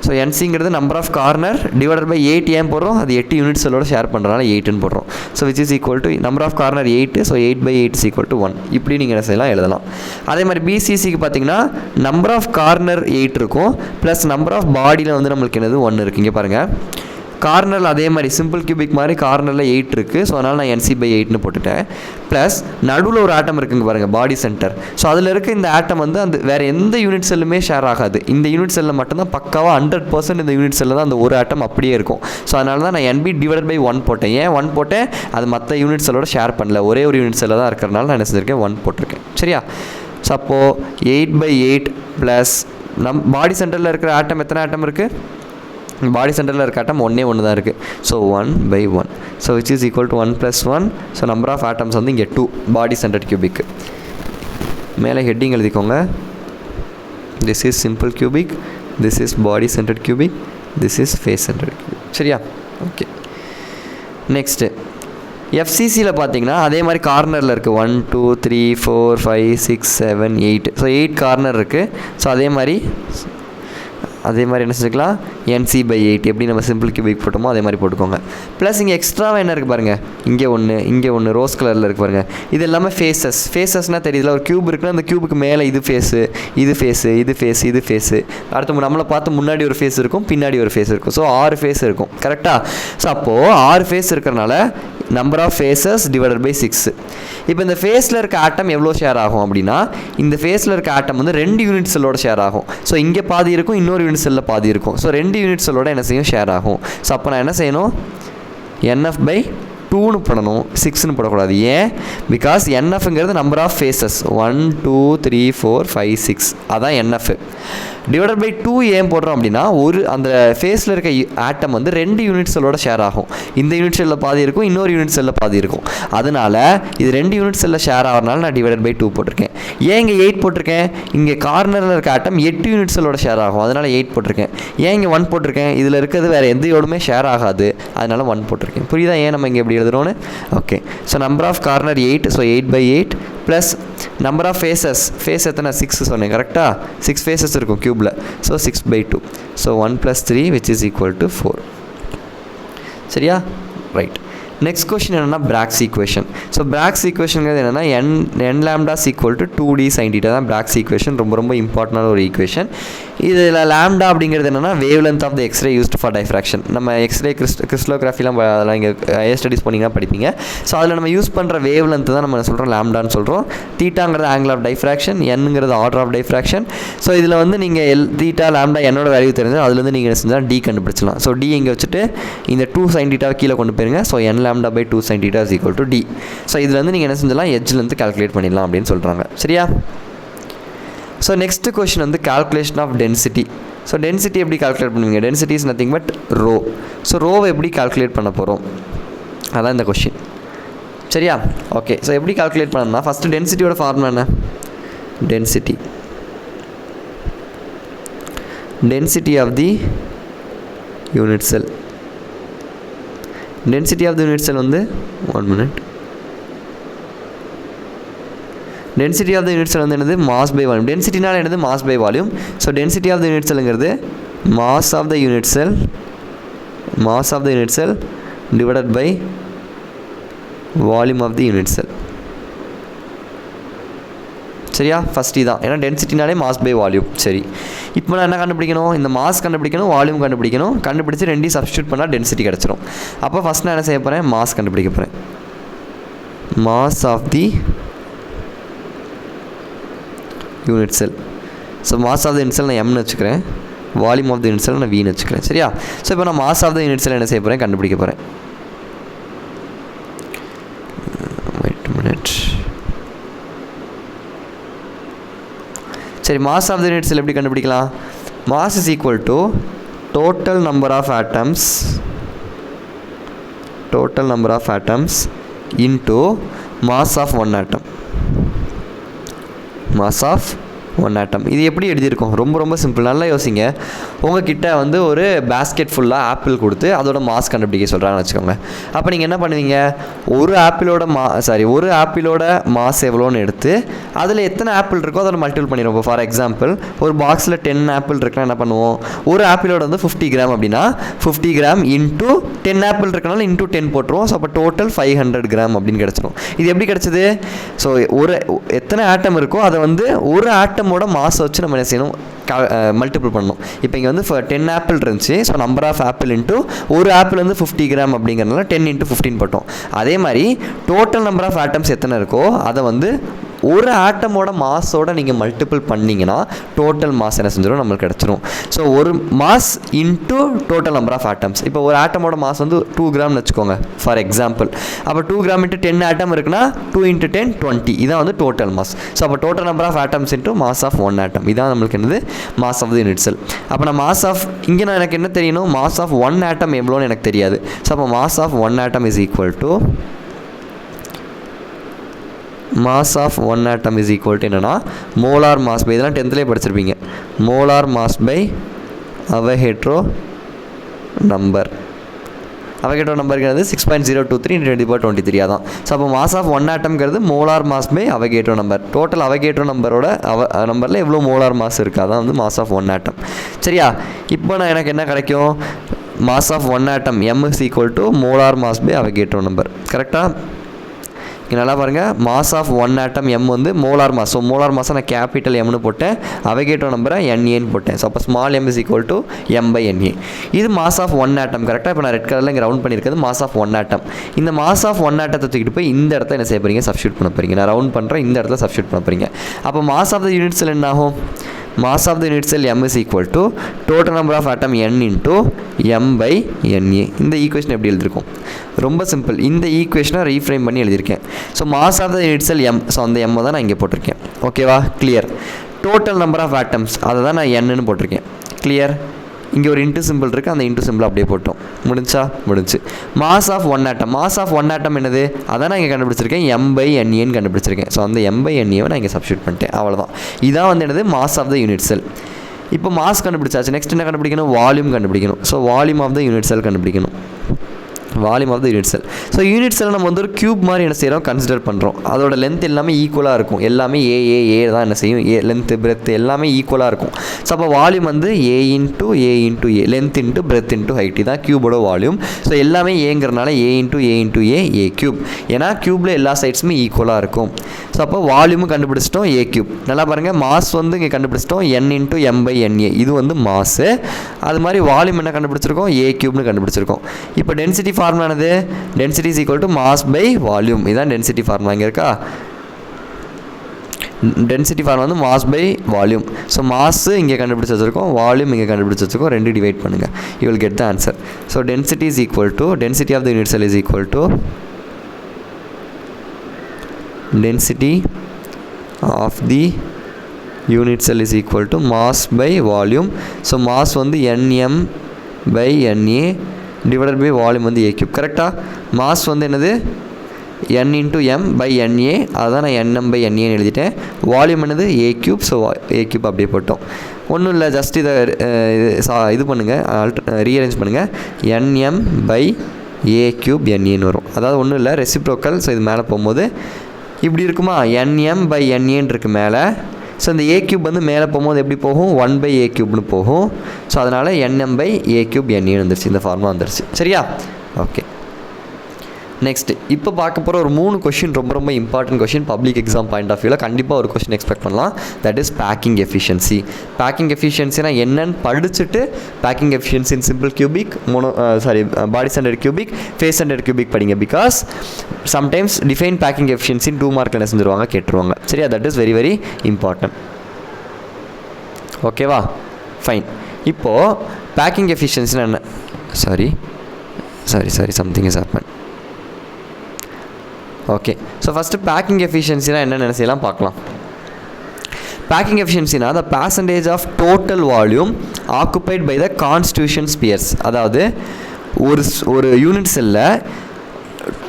ஸோ NCங்கிறது number of corner divided by 8 ஏன் போடுறோம், அது 8 யூனிட் செல்லோட ஷேர் பண்ணுறதுனால 8ன்னு போடுறோம். So which is equal to number of corner 8, so 8/8 is equal to 1. இப்படி நீங்கள் என்ன செய்யலாம், எழுதலாம். அதே மாதிரி BCCக்கு பார்த்தீங்கன்னா நம்பர் ஆஃப் கார்னர் 8 இருக்கும், ப்ளஸ் நம்பர் ஆஃப் பாடியில் வந்து நம்மளுக்கு என்னது 1 இருக்குது. இங்கே பாருங்கள், கார்னரில் அதே மாதிரி சிம்பிள் கியூபிக் மாதிரி கார்னரில் 8 இருக்குது. ஸோ அதனால் நான் NC/8ன்னு போட்டுட்டேன். ப்ளஸ் நடுவில் ஒரு ஆட்டம் இருக்குங்க பாருங்கள், பாடி சென்டர். ஸோ அதில் இருக்க இந்த ஆட்டம் வந்து அந்த வேறு எந்த யூனிட் செல்லுமே ஷேர் ஆகாது. இந்த யூனிட் செல்லில் மட்டும்தான் பக்காவாக 100% இந்த யூனிட் செல்லில் தான் அந்த ஒரு ஆட்டம் அப்படியே இருக்கும். ஸோ அதனால தான் நான் NB/1 போட்டேன். ஏன் 1 போட்டேன், அது மற்ற யூனிட் செல்லோட ஷேர் பண்ணல, ஒரே ஒரு யூனிட் செல்லில் தான் இருக்கிறனால நான் என்ன செஞ்சுருக்கேன், 1 போட்டிருக்கேன். சரியா? ஸோ அப்போது 8/8 ப்ளஸ் பாடி சென்டரில் இருக்கிற ஆட்டம் எத்தனை ஆட்டம் இருக்குது, பாடி சென்டரில் இருக்க ஆட்டம் ஒன்று தான் இருக்குது. So 1/1. So which is equal to 1 + 1. So number of atoms வந்து இங்கே 2 பாடி சென்டர் கியூபிக்கு. மேலே ஹெட்டிங் எழுதிக்கோங்க. this is simple cubic, this is body centered cubic, this is face centered cubic. சரியா? ஓகே. நெக்ஸ்ட்டு எஃப்சிசியில் பார்த்தீங்கன்னா அதே மாதிரி கார்னரில் இருக்குது 1 2 3 4 5 6 7 8. ஸோ 8 கார்னர் இருக்குது. ஸோ அதே மாதிரி என்ன செஞ்சுக்கலாம், NC/8 எப்படி நம்ம சிம்பிள் கியூபிக் போட்டோமோ அதே மாதிரி போட்டுக்கோங்க. ப்ளஸ் இங்கே எக்ஸ்ட்ராவாக என்ன இருக்குது பாருங்கள், இங்கே ஒன்று ரோஸ் கலரில் இருக்குது பாருங்கள். இது எல்லாமே ஃபேஸஸ்னால் தெரியுதுல, ஒரு க்யூப் இருக்குன்னா அந்த க்யூபுக்கு மேலே இது ஃபேஸு, அடுத்து நம்மளை பார்த்து முன்னாடி ஒரு ஃபேஸ் இருக்கும், பின்னாடி ஒரு ஃபேஸ் இருக்கும். ஸோ 6 ஃபேஸ் இருக்கும். கரெக்டாக? ஸோ அப்போது 6 ஃபேஸ் இருக்கிறனால number of faces divided by 6. இப்போ இந்த ஃபேஸில் இருக்க ஆட்டம் எவ்வளோ ஷேர் ஆகும் அப்படின்னா, இந்த ஃபேஸில் இருக்க ஆட்டம் வந்து 2 யூனிட் செல்லோட ஷேர் ஆகும். ஸோ இங்கே பாதி இருக்கும், இன்னொரு யூனிட் செல்லில் பாதி இருக்கும். ஸோ 2 யூனிட் செல்லோட என்ன செய்யும், ஷேர் ஆகும். ஸோ அப்போ நான் என்ன செய்யணும், NF/2ன்னு போடணும், 6ன்னு போடக்கூடாது. ஏன்? பிகாஸ் NFங்கிறது நம்பர் ஆஃப் ஃபேஸஸ் 1 2 3 4 5 6 அதான் NF. டிவைடட் பை 2 ஏன் போடுறோம் அப்படின்னா, அந்த ஃபேஸில் இருக்க ஆட்டம் வந்து 2 யூனிட் செல்லோட ஷேர் ஆகும். இந்த யூனிட் செல்லில் பாதி இருக்கும், இன்னொரு யூனிட் செல்லில் பாதி இருக்கும். அதனால் இது 2 யூனிட் செல்லில் ஷேர் ஆகிறனால நான் டிவைடட் பை 2 போட்டிருக்கேன். ஏன் இங்கே 8 போட்டிருக்கேன்? இங்கே கார்னரில் இருக்க ஆட்டம் 8 யூனிட் செல்லோட ஷேர் ஆகும், அதனால் 8 போட்டிருக்கேன். ஏன் இங்கே 1 போட்டிருக்கேன்? இதில் இருக்கிறது வேறு எந்த யோடுமே ஷேர் ஆகாது, அதனால் 1 போட்டிருக்கேன். புரியுதா ஏன் நம்ம இங்கே எப்படி எழுதுறோன்னு? Okay. So number of corner 8, so 8/8 plus number of face எத்தனை, 6 சொன்னேன். கரெக்டாக? 6 ஃபேஸஸ் இருக்கும் க்யூப்பில். So 6/2. So 1 + 3 which is equal to 4. சரியா? ரைட். நெக்ஸ்ட் கொஷின் என்னென்னா பிராக்ஸ் ஈக்குவேஷன். ஸோ பிராக்ஸ் ஈக்குவேஷனுங்கிறது என்னென்னா n lambda = 2d sin θ தான் பிராக்ஸ் ஈக்குவேஷன். ரொம்ப இம்பார்ட்டண்டான ஒரு ஈக்குவேஷன். இதில் லாம்டா அப்படிங்கிறது என்னென்னா wavelength of the X-ray used for diffraction. நம்ம எக்ஸ்ரே கிறிஸ்டலோகிராஃபிலாம் அதெல்லாம் இங்கே ஹையர் ஸ்டடீஸ் போனீங்கன்னா படிப்பீங்க. ஸோ அதில் நம்ம யூஸ் பண்ணுற வேவ் லென்த்து தான் நம்ம சொல்கிறோம் லாம்டான்னு சொல்கிறோம். தீட்டாங்கிறது ஆங்கிள் ஆஃப் டைஃப்ராக்ஷன், என்னங்கிறது ஆர்டர் ஆஃப் டைஃப்ராக்ஷன். ஸோ இதில் வந்து நீங்கள் தீட்டா லாம்டா என்னோட வேல்யூ தெரிஞ்சால் அதுலேருந்து நீங்கள் என்ன செஞ்சால் D கண்டுபிடிச்சலாம். ஸோ D இங்கே வச்சுட்டு இந்த 2 sin θ கீழே கொண்டு போயிருங்க. So n lambda/2 sin θ is equal to D. So இதில் வந்து நீங்கள் என்ன செஞ்சலாம், எட்ஜ்லேருந்து கால்குலேட் பண்ணிடலாம் அப்படின்னு சொல்கிறாங்க. சரியா? ஸோ நெக்ஸ்ட் கொஷின் வந்து calculation of density. So density எப்படி கால்குலேட் பண்ணுவீங்க? Density is nothing but rho. So ரோவை எப்படி கால்குலேட் பண்ண போகிறோம், அதான் இந்த கொஷின். சரியா? ஓகே. ஸோ எப்படி கால்குலேட் பண்ணணும்னா, ஃபஸ்ட்டு டென்சிட்டியோட ஃபார்முலா என்ன? Density of the unit cell. Density of the unit cell வந்து 1 minute. Density of the unit cell வந்து என்னது, மாஸ் பை வால்யூம். டென்சிட்டினால் என்னது, mass by volume. So density of the unit செல்லுங்கிறது mass of the unit cell divided by volume of the unit cell. சரியா? First இதான், ஏன்னா டென்சிட்டினாலே mass by volume. சரி, இப்போ நான் என்ன கண்டுபிடிக்கணும், இந்த மாஸ் கண்டுபிடிக்கணும், வால்யூம் கண்டுபிடிக்கணும். கண்டுபிடிச்சி 2 சப்ஸ்டியூட் பண்ணால் டென்சிட்டி கிடச்சிரும். அப்போ ஃபஸ்ட் நான் என்ன செய்ய போகிறேன், மாஸ் கண்டுபிடிக்க போகிறேன். Mass of the unit cell. So mass of the unit cell நான் எம்னு வச்சுக்கிறேன், volume of the unit cell நான் வீன்னு வச்சுக்கிறேன். சரியா? ஸோ இப்போ நான் mass of the unit cell என்ன செய்ய போகிறேன், கண்டுபிடிக்க போகிறேன். Wait minute. சரி, mass of the unit cell எப்படி கண்டுபிடிக்கலாம்? Mass is equal to total number of atoms into mass of one atom. Mass of one atom. இது எப்படி எழுதியிருக்கோம், ரொம்ப சிம்பிள். நல்லா யோசிங்க. உங்ககிட்ட வந்து ஒரு பேஸ்கெட் ஃபுல்லாக ஆப்பிள் கொடுத்து அதோட மாஸ் கண்டுபிடிக்க சொல்கிறாங்கன்னு வச்சுக்கோங்க. அப்போ நீங்கள் என்ன பண்ணுவீங்க, ஒரு ஆப்பிளோட மாஸ் எவ்வளோன்னு எடுத்து அதில் எத்தனை ஆப்பிள் இருக்கோ அதோட மல்டிபிள் பண்ணிடுவோம். இப்போ ஃபார் எக்ஸாம்பிள் ஒரு பாக்ஸில் 10 ஆப்பிள் இருக்குன்னா என்ன பண்ணுவோம், ஒரு ஆப்பிளோட வந்து 50 கிராம் அப்படின்னா 50 கிராம் இன்ட்டு 10 ஆப்பிள் இருக்கனால இன்ட்டு 10 போட்டுருவோம். ஸோ அப்போ டோட்டல் 500 கிராம் அப்படின்னு கிடச்சிரும். இது எப்படி கிடச்சிது? ஸோ எத்தனை ஆட்டம் இருக்கோ அதை வந்து ஒரு ஆட்டமோட மாஸ் வச்சு நம்ம என்ன செய்யணும், மல்டிபிள் பண்ணணும். இப்போ இங்கே வந்து 10 ஆப்பிள் இருந்துச்சு. So number of apple into ஒரு ஆப்பிள் வந்து 50 கிராம் அப்படிங்கிறதுனால 10 × 15 போட்டோம். அதே மாதிரி டோட்டல் நம்பர் ஆஃப் ஆட்டம்ஸ் எத்தனை இருக்கோ அதை வந்து ஒரு ஆட்டமோட மாஸோட நீங்கள் மல்டிபிள் பண்ணிங்கன்னா டோட்டல் மாஸ் என்ன செஞ்சிடும், நம்மளுக்கு கிடச்சிரும். ஸோ ஒரு mass into total number of atoms. இப்போ ஒரு ஆட்டமோட மாஸ் வந்து 2 கிராம்னு வச்சுக்கோங்க ஃபார் எக்ஸாம்பிள். அப்போ 2 கிராம் × 10 ஆட்டம் இருக்குன்னா 2 × 10 20. இதான் வந்து டோட்டல் மாஸ். ஸோ அப்போ total number of atoms into mass of one atom. இதான் நம்மளுக்கு என்னது, mass of the unit cell. அப்போ நான் மாஸ் ஆஃப் இங்கே நான் எனக்கு என்ன தெரியணும், மாஸ் ஆஃப் ஒன் ஆட்டம் எவ்வளோன்னு எனக்கு தெரியாது. ஸோ அப்போ mass of one atom is equal to mass of one atom is equal to என்னென்னா மோலார் மாஸ் பை, இதெல்லாம் 10th படிச்சிருப்பீங்க, molar mass by Avogadro number. Avogadro நம்பருங்கிறது 6.023 × 10⁻23 அதான். ஸோ அப்போ மாஸ் ஆஃப் ஒன் ஆட்டம்ங்கிறது molar mass by Avogadro number. Total Avogadro நம்பரோட நம்பரில் எவ்வளோ மோலார் மாஸ் இருக்குது, அதான் வந்து மாஸ் ஆஃப் ஒன் ஆட்டம். சரியா? இப்போ எனக்கு என்ன கிடைக்கும், mass of one atom m is equal to molar mass by Avogadro number. கரெக்டாக? இங்கே நல்லா பாருங்கள், mass of one atom m வந்து மோலார் மாஸ். ஸோ மோலார் மாஸை நான் கேபிட்டல் எம்னு போட்டேன், அவகேட்ரோ நம்பரை NAன்னு போட்டேன். ஸோ அப்போ small m is equal to m/NA. இது மாஸ் ஆஃப் ஒன் ஆட்டம். கரெக்டாக? இப்போ நான் ரெட் கலரில் இங்கே ரவுண்ட் பண்ணியிருக்கிறது மாஸ் ஆஃப் ஒன் ஆட்டம். இந்த மாஸ் ஆஃப் ஒன் ஆட்டத்தை தூக்கிட்டு போய் இந்த இடத்துல என்ன செய்ய போகிறீங்க, சப்ஸ்டியூட் பண்ண போகிறீங்க. நான் ரவுண்ட் பண்ணுறேன், இந்த இடத்துல சப்ஸ்டியூட் பண்ண போகிறீங்க. அப்போ mass of the unit cell என்ன ஆகும், mass of the unit cell m is equal to total number of atom n into m/na. இந்த ஈக்குவேஷன் எப்படி எழுதியிருக்கோம், ரொம்ப சிம்பிள். இந்த ஈக்குவேஷனை ரீஃப்ரேம் பண்ணி எழுதியிருக்கேன். So mass of the unit cell m, so அந்த m தான் நான் இங்கே போட்டிருக்கேன். ஓகேவா? Clear. Total number of atoms அதை தான் நான் nன்னு போட்டிருக்கேன். கிளியர்? இங்கே ஒரு இன்ட்டு சிம்பிள் இருக்குது, அந்த இன்ட்டு சிம்பிள் அப்படியே போட்டோம். முடிஞ்சு. Mass of one atom, mass of one atom என்னது, அதான் நான் இங்கே கண்டுபிடிச்சிருக்கேன், m/naன்னு கண்டுபிடிச்சிருக்கேன். ஸோ அந்த m/naவை நான் இங்கே சப்ஸ்டியூட் பண்ணிட்டேன். அவ்வளோதான். இதான் வந்து என்னது, mass of the unit cell. இப்போ மாஸ் கண்டுபிடிச்சாச்சு, நெக்ஸ்ட் என்ன கண்டுபிடிக்கணும், வால்யூம் கண்டுபிடிக்கணும். So volume of the unit cell கண்டுபிடிக்கணும், volume of the unit cell. So unit cell நம்ம வந்து ஒரு கியூப் மாதிரி என்ன செய்கிறோம், கன்சிடர் பண்ணுறோம். அதோட லென்த் எல்லாமே ஈக்குவலாக இருக்கும், எல்லாமே ஏ தான் என்ன செய்யும், லென்த்து பிரெத் எல்லாமே ஈக்குவலாக இருக்கும். ஸோ அப்போ வால்யூம் வந்து a × a, length into breadth into height, தான் கியூபோட வால்யூம். ஸோ எல்லாமே ஏங்கிறனால a × a கியூப், ஏன்னா கியூப்பில் எல்லா சைட்ஸுமே ஈக்குவலாக இருக்கும். ஸோ அப்போ வால்யூமும் கண்டுபிடிச்சிட்டோம், a கியூப். நல்லா பாருங்கள், மாஸ் வந்து இங்கே கண்டுபிடிச்சிட்டோம், n × m/na, இது வந்து மாஸு. அது மாதிரி வால்யூம் என்ன கண்டுபிடிச்சிருக்கோம், a கியூப்னு கண்டுபிடிச்சிருக்கோம். இப்போ டென்சிட்டி ஃபார்முலானது, density is equal to mass by volume. இதுதான் டென்சிட்டி ஃபார்முலா. இங்கே இருக்கா, டென்சிட்டி ஃபார்முலா வந்து mass by volume. So mass இங்கே கண்டுபிடிச்சி வச்சுருக்கோம், வால்யூம் இங்கே கண்டுபிடிச்சி வச்சுருக்கோம், ரெண்டு டிவைட் பண்ணுங்கள், you will get the answer. So density is equal to, density of the unit cell is equal to density of the unit cell is equal to mass by volume. So mass வந்து nm/na divided by volume வந்து a cube. கரெக்டாக? mass வந்து என்னது, n × m/na, அதுதான் நான் nm/na எழுதிட்டேன். Volume என்னது, a cube. So a cube அப்படியே போட்டோம். ஒன்றும் இல்லை, ஜஸ்ட் இதை இது பண்ணுங்கள், ரீஅரேஞ்ச் பண்ணுங்கள், nm/a³ naன்னு வரும். அதாவது ஒன்றும் இல்லை, ரெசிப்ரோக்கல். ஸோ இது மேலே போகும்போது இப்படி இருக்குமா, nm/na இருக்கு மேலே. ஸோ இந்த a³ வந்து மேலே போகும்போது எப்படி போகும், 1/a³ போகும். ஸோ அதனால் nm/a³ na வந்துருச்சு, இந்த ஃபார்முலா வந்துருச்சு. சரியா? ஓகே. நெக்ஸ்ட் இப்போ பார்க்க போகிற ஒரு 3 கொஷின் ரொம்ப important question. Public exam point of வியூவில் கண்டிப்பாக ஒரு கொஷின் எக்ஸ்பெக்ட் பண்ணலாம். That is packing efficiency. Packing எஃபிஷியன்சினா என்னன்னு படிச்சுட்டு packing efficiency in simple cubic, body centred cubic, face centred cubic படிங்க. Because sometimes define packing efficiency 2 மார்க்கில் என்ன செஞ்சுருவாங்க, கேட்டுருவாங்க. சரியா? That is very important. ஓகேவா? ஃபைன். இப்போது பேக்கிங் எஃபிஷியன்சினா என்ன, sorry something is happen. Okay. So first packing எஃபிஷியன்சினா என்னென்னு செய்யலாம் பார்க்கலாம். Packing எஃபிஷியன்சினா the percentage of total volume occupied by the constitution spheres. அதாவது ஒரு யூனிட் செல்லில்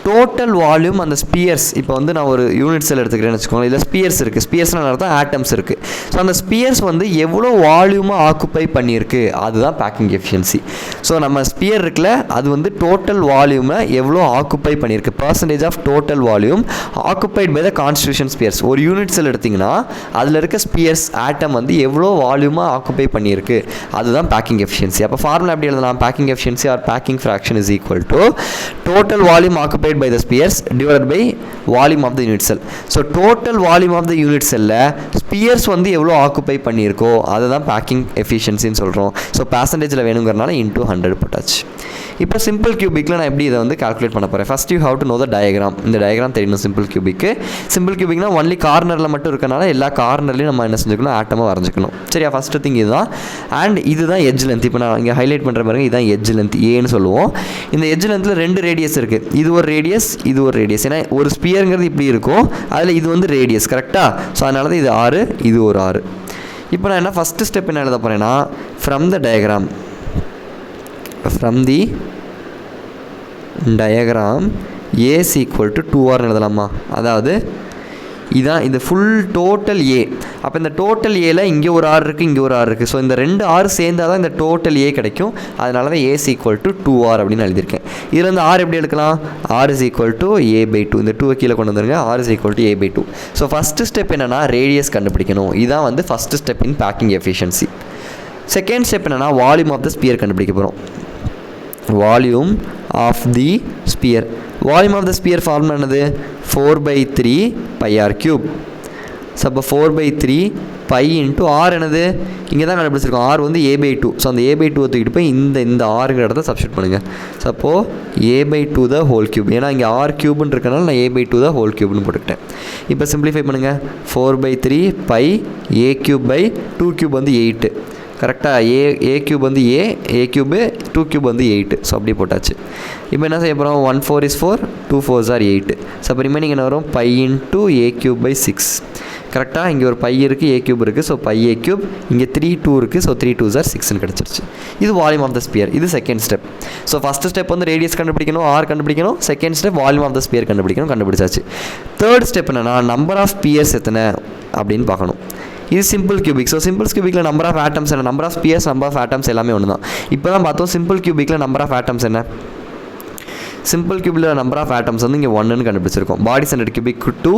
டோட்டல் வால்யூம் அந்த ஸ்பியர்ஸ், இப்போ வந்து நான் ஒரு யூனிட் செல் எடுத்துக்கிறேன்னு வச்சுக்கோங்க, இதில் ஸ்பியர்ஸ் இருக்குது, ஸ்பியர்ஸ்னால் அர்த்தம் ஆட்டம்ஸ் இருக்குது. ஸோ அந்த ஸ்பியர்ஸ் வந்து எவ்வளோ வால்யூமாக ஆக்குப்பை பண்ணியிருக்கு, அதுதான் பேக்கிங் எஃபிஷியன்சி. ஸோ நம்ம ஸ்பியர் இருக்குல்ல, அது வந்து டோட்டல் வால்யூமை எவ்வளோ ஆக்குப்பை பண்ணியிருக்கு, percentage of total volume occupied by the constitution spheres. ஒரு யூனிட் செல் எடுத்திங்கன்னா அதில் இருக்க ஸ்பியர்ஸ் ஆட்டம் வந்து எவ்வளோ வால்யூமாக ஆக்குப்பை பண்ணியிருக்கு, அதுதான் பேக்கிங் எஃபிஷியன்சி. அப்போ ஃபார்முலா எப்படி எழுதலாம், packing efficiency or packing fraction is equal to total volume occupied by the spheres divided by volume of the unit cell. So total volume of the unit cell spheres வந்து எவ்வளோ occupy பண்ணியிருக்கோ அதுதான் packing எஃபிஷியன்சின்னு சொல்கிறோம். So பர்சன்டேஜில் வேணுங்கிறனால into 100 போட்டாச்சு. இப்போ simple கியூபிக்கில் நான் எப்படி இதை வந்து கால்குலேட் பண்ண போகிறேன். First you have to know the diagram. இந்த டயக்ராம் தெரியணும் சிம்பிள் கியூபிக்கு. சிம்பிள் கியூபிக்னா ஒன்லி கார்னரில் மட்டும் இருக்கனால எல்லா கார்னர்லையும் நம்ம என்ன செஞ்சுக்கணும், ஆட்டமாக வரைஞ்சிக்கணும். சரியா? ஃபஸ்ட்டு திங் இதுதான். அண்ட் இதுதான் எட்ஜ் லென்த். இப்போ நான் இங்கே ஹைலைட் பண்ணுற பாருங்க, இதுதான் எட்ஜ் லென்த், ஏன்னு சொல்லுவோம். இந்த எட்ஜ் லென்த்தில் 2 ரேடியஸ் இருக்குது. இது ஒரு ரேடியஸ், இது ஒரு ரேடியஸ். ஏன்னா ஒரு ஸ்பியருங்கிறது இப்படி இருக்கும், அதில் இது வந்து ரேடியஸ். கரெக்டாக? ஸோ அதனால தான் இது 6, இது ஒரு 6. இப்போ நான் என்ன ஃபஸ்ட்டு ஸ்டெப் என்ன எழுத போகிறேன்னா, from the diagram A is equal to 2R எழுதலாமா? அதாவது இதான் இந்த ஃபுல் டோட்டல் ஏ. அப்போ இந்த டோட்டல் ஏல இங்கே ஒரு ஆர் இருக்குது, இங்கே ஒரு ஆர் இருக்குது. ஸோ இந்த 2 ஆர் சேர்ந்தால் தான் இந்த டோட்டல் ஏ கிடைக்கும். அதனால தான் ஏஸ் ஈக்குவல் டு 2r அப்படின்னு எழுதியிருக்கேன். இதில் வந்து ஆர் எப்படி எடுக்கலாம்? R is equal to a/2. இந்த 2 கீழே கொண்டு வந்துருங்க. R is equal to a/2. So first step என்னென்னா ரேடியஸ் கண்டுபிடிக்கணும். இதுதான் வந்து first step in packing efficiency. Second step என்னென்னா வால்யூம் ஆஃப் த ஸ்பியர் கண்டுபிடிக்க போகிறோம். Volume of the sphere. Volume of the sphere formula என்னது? 4/3 πr3. ஸோ அப்போ 4/3 π into r என்னது? இங்கே தான் கண்டுபிடிச்சிருக்கோம். ஆர் வந்து a/2. ஸோ அந்த a/2 தூக்கிட்டு போய் இந்த ஆறுங்கிற இடத்த சப்ஸ்டியூட் பண்ணுங்கள். ஸோ அப்போது a/2 த ஹோல் கியூப். ஏன்னா இங்கே ஆர் கியூப்னு இருக்கனால நான் a/2 த ஹோல் கியூப்னு போட்டுக்கிட்டேன். இப்போ சிம்பிளிஃபை பண்ணுங்கள். 4/3 π a/2 கியூப் வந்து 8. கரெக்டாக ஏ கியூப் வந்து ஏ கியூபு 2 கியூப் வந்து 8. ஸோ அப்படி போட்டாச்சு. இப்போ என்ன செய்ய போகிறோம்? 1 4 is 4, 2 4s are 8. ஸோ அப்போ ரிமைனிங் என்ன வரும்? π இன்ட்டு a/6. கரெக்டாக இங்கே ஒரு π இருக்குது, a கியூப் இருக்குது. So π a cube. இங்கே 3 2 இருக்குது. ஸோ 3 2s are 6ன்னு கிடச்சிருச்சு. இது வால்யூம் ஆஃப் த ஸ்பியர். இது second step. So first step வந்து ரேடியஸ் கண்டுபிடிக்கணும், ஆர் கண்டுபிடிக்கணும். Second step volume of the sphere கண்டுபிடிக்கணும். கண்டுபிடிச்சாச்சு. தேர்ட் ஸ்டெப் என்னென்னா நம்பர் ஆஃப் ஸ்பியர்ஸ் எத்தனை அப்படின்னு பார்க்கணும். இது சிம்பிள் கியூபிக். ஸோ சிம்பிள் கியூபிக்கில் நம்பர் ஆஃப் ஆட்டம்ஸ் என்ன? Number of spheres, number of atoms எல்லாமே ஒன்று தான். இப்போ தான் பார்த்தோம் சிம்பிள் கியூபிக்கில் நம்பர் ஆஃப் ஆட்டம்ஸ் என்ன? சிம்பிள் கியூபில் நம்பர் ஆஃப் ஆட்டம்ஸ் வந்து இங்கே 1ன்னு கண்டுபிடிச்சிருக்கோம். Body centre cubic 2,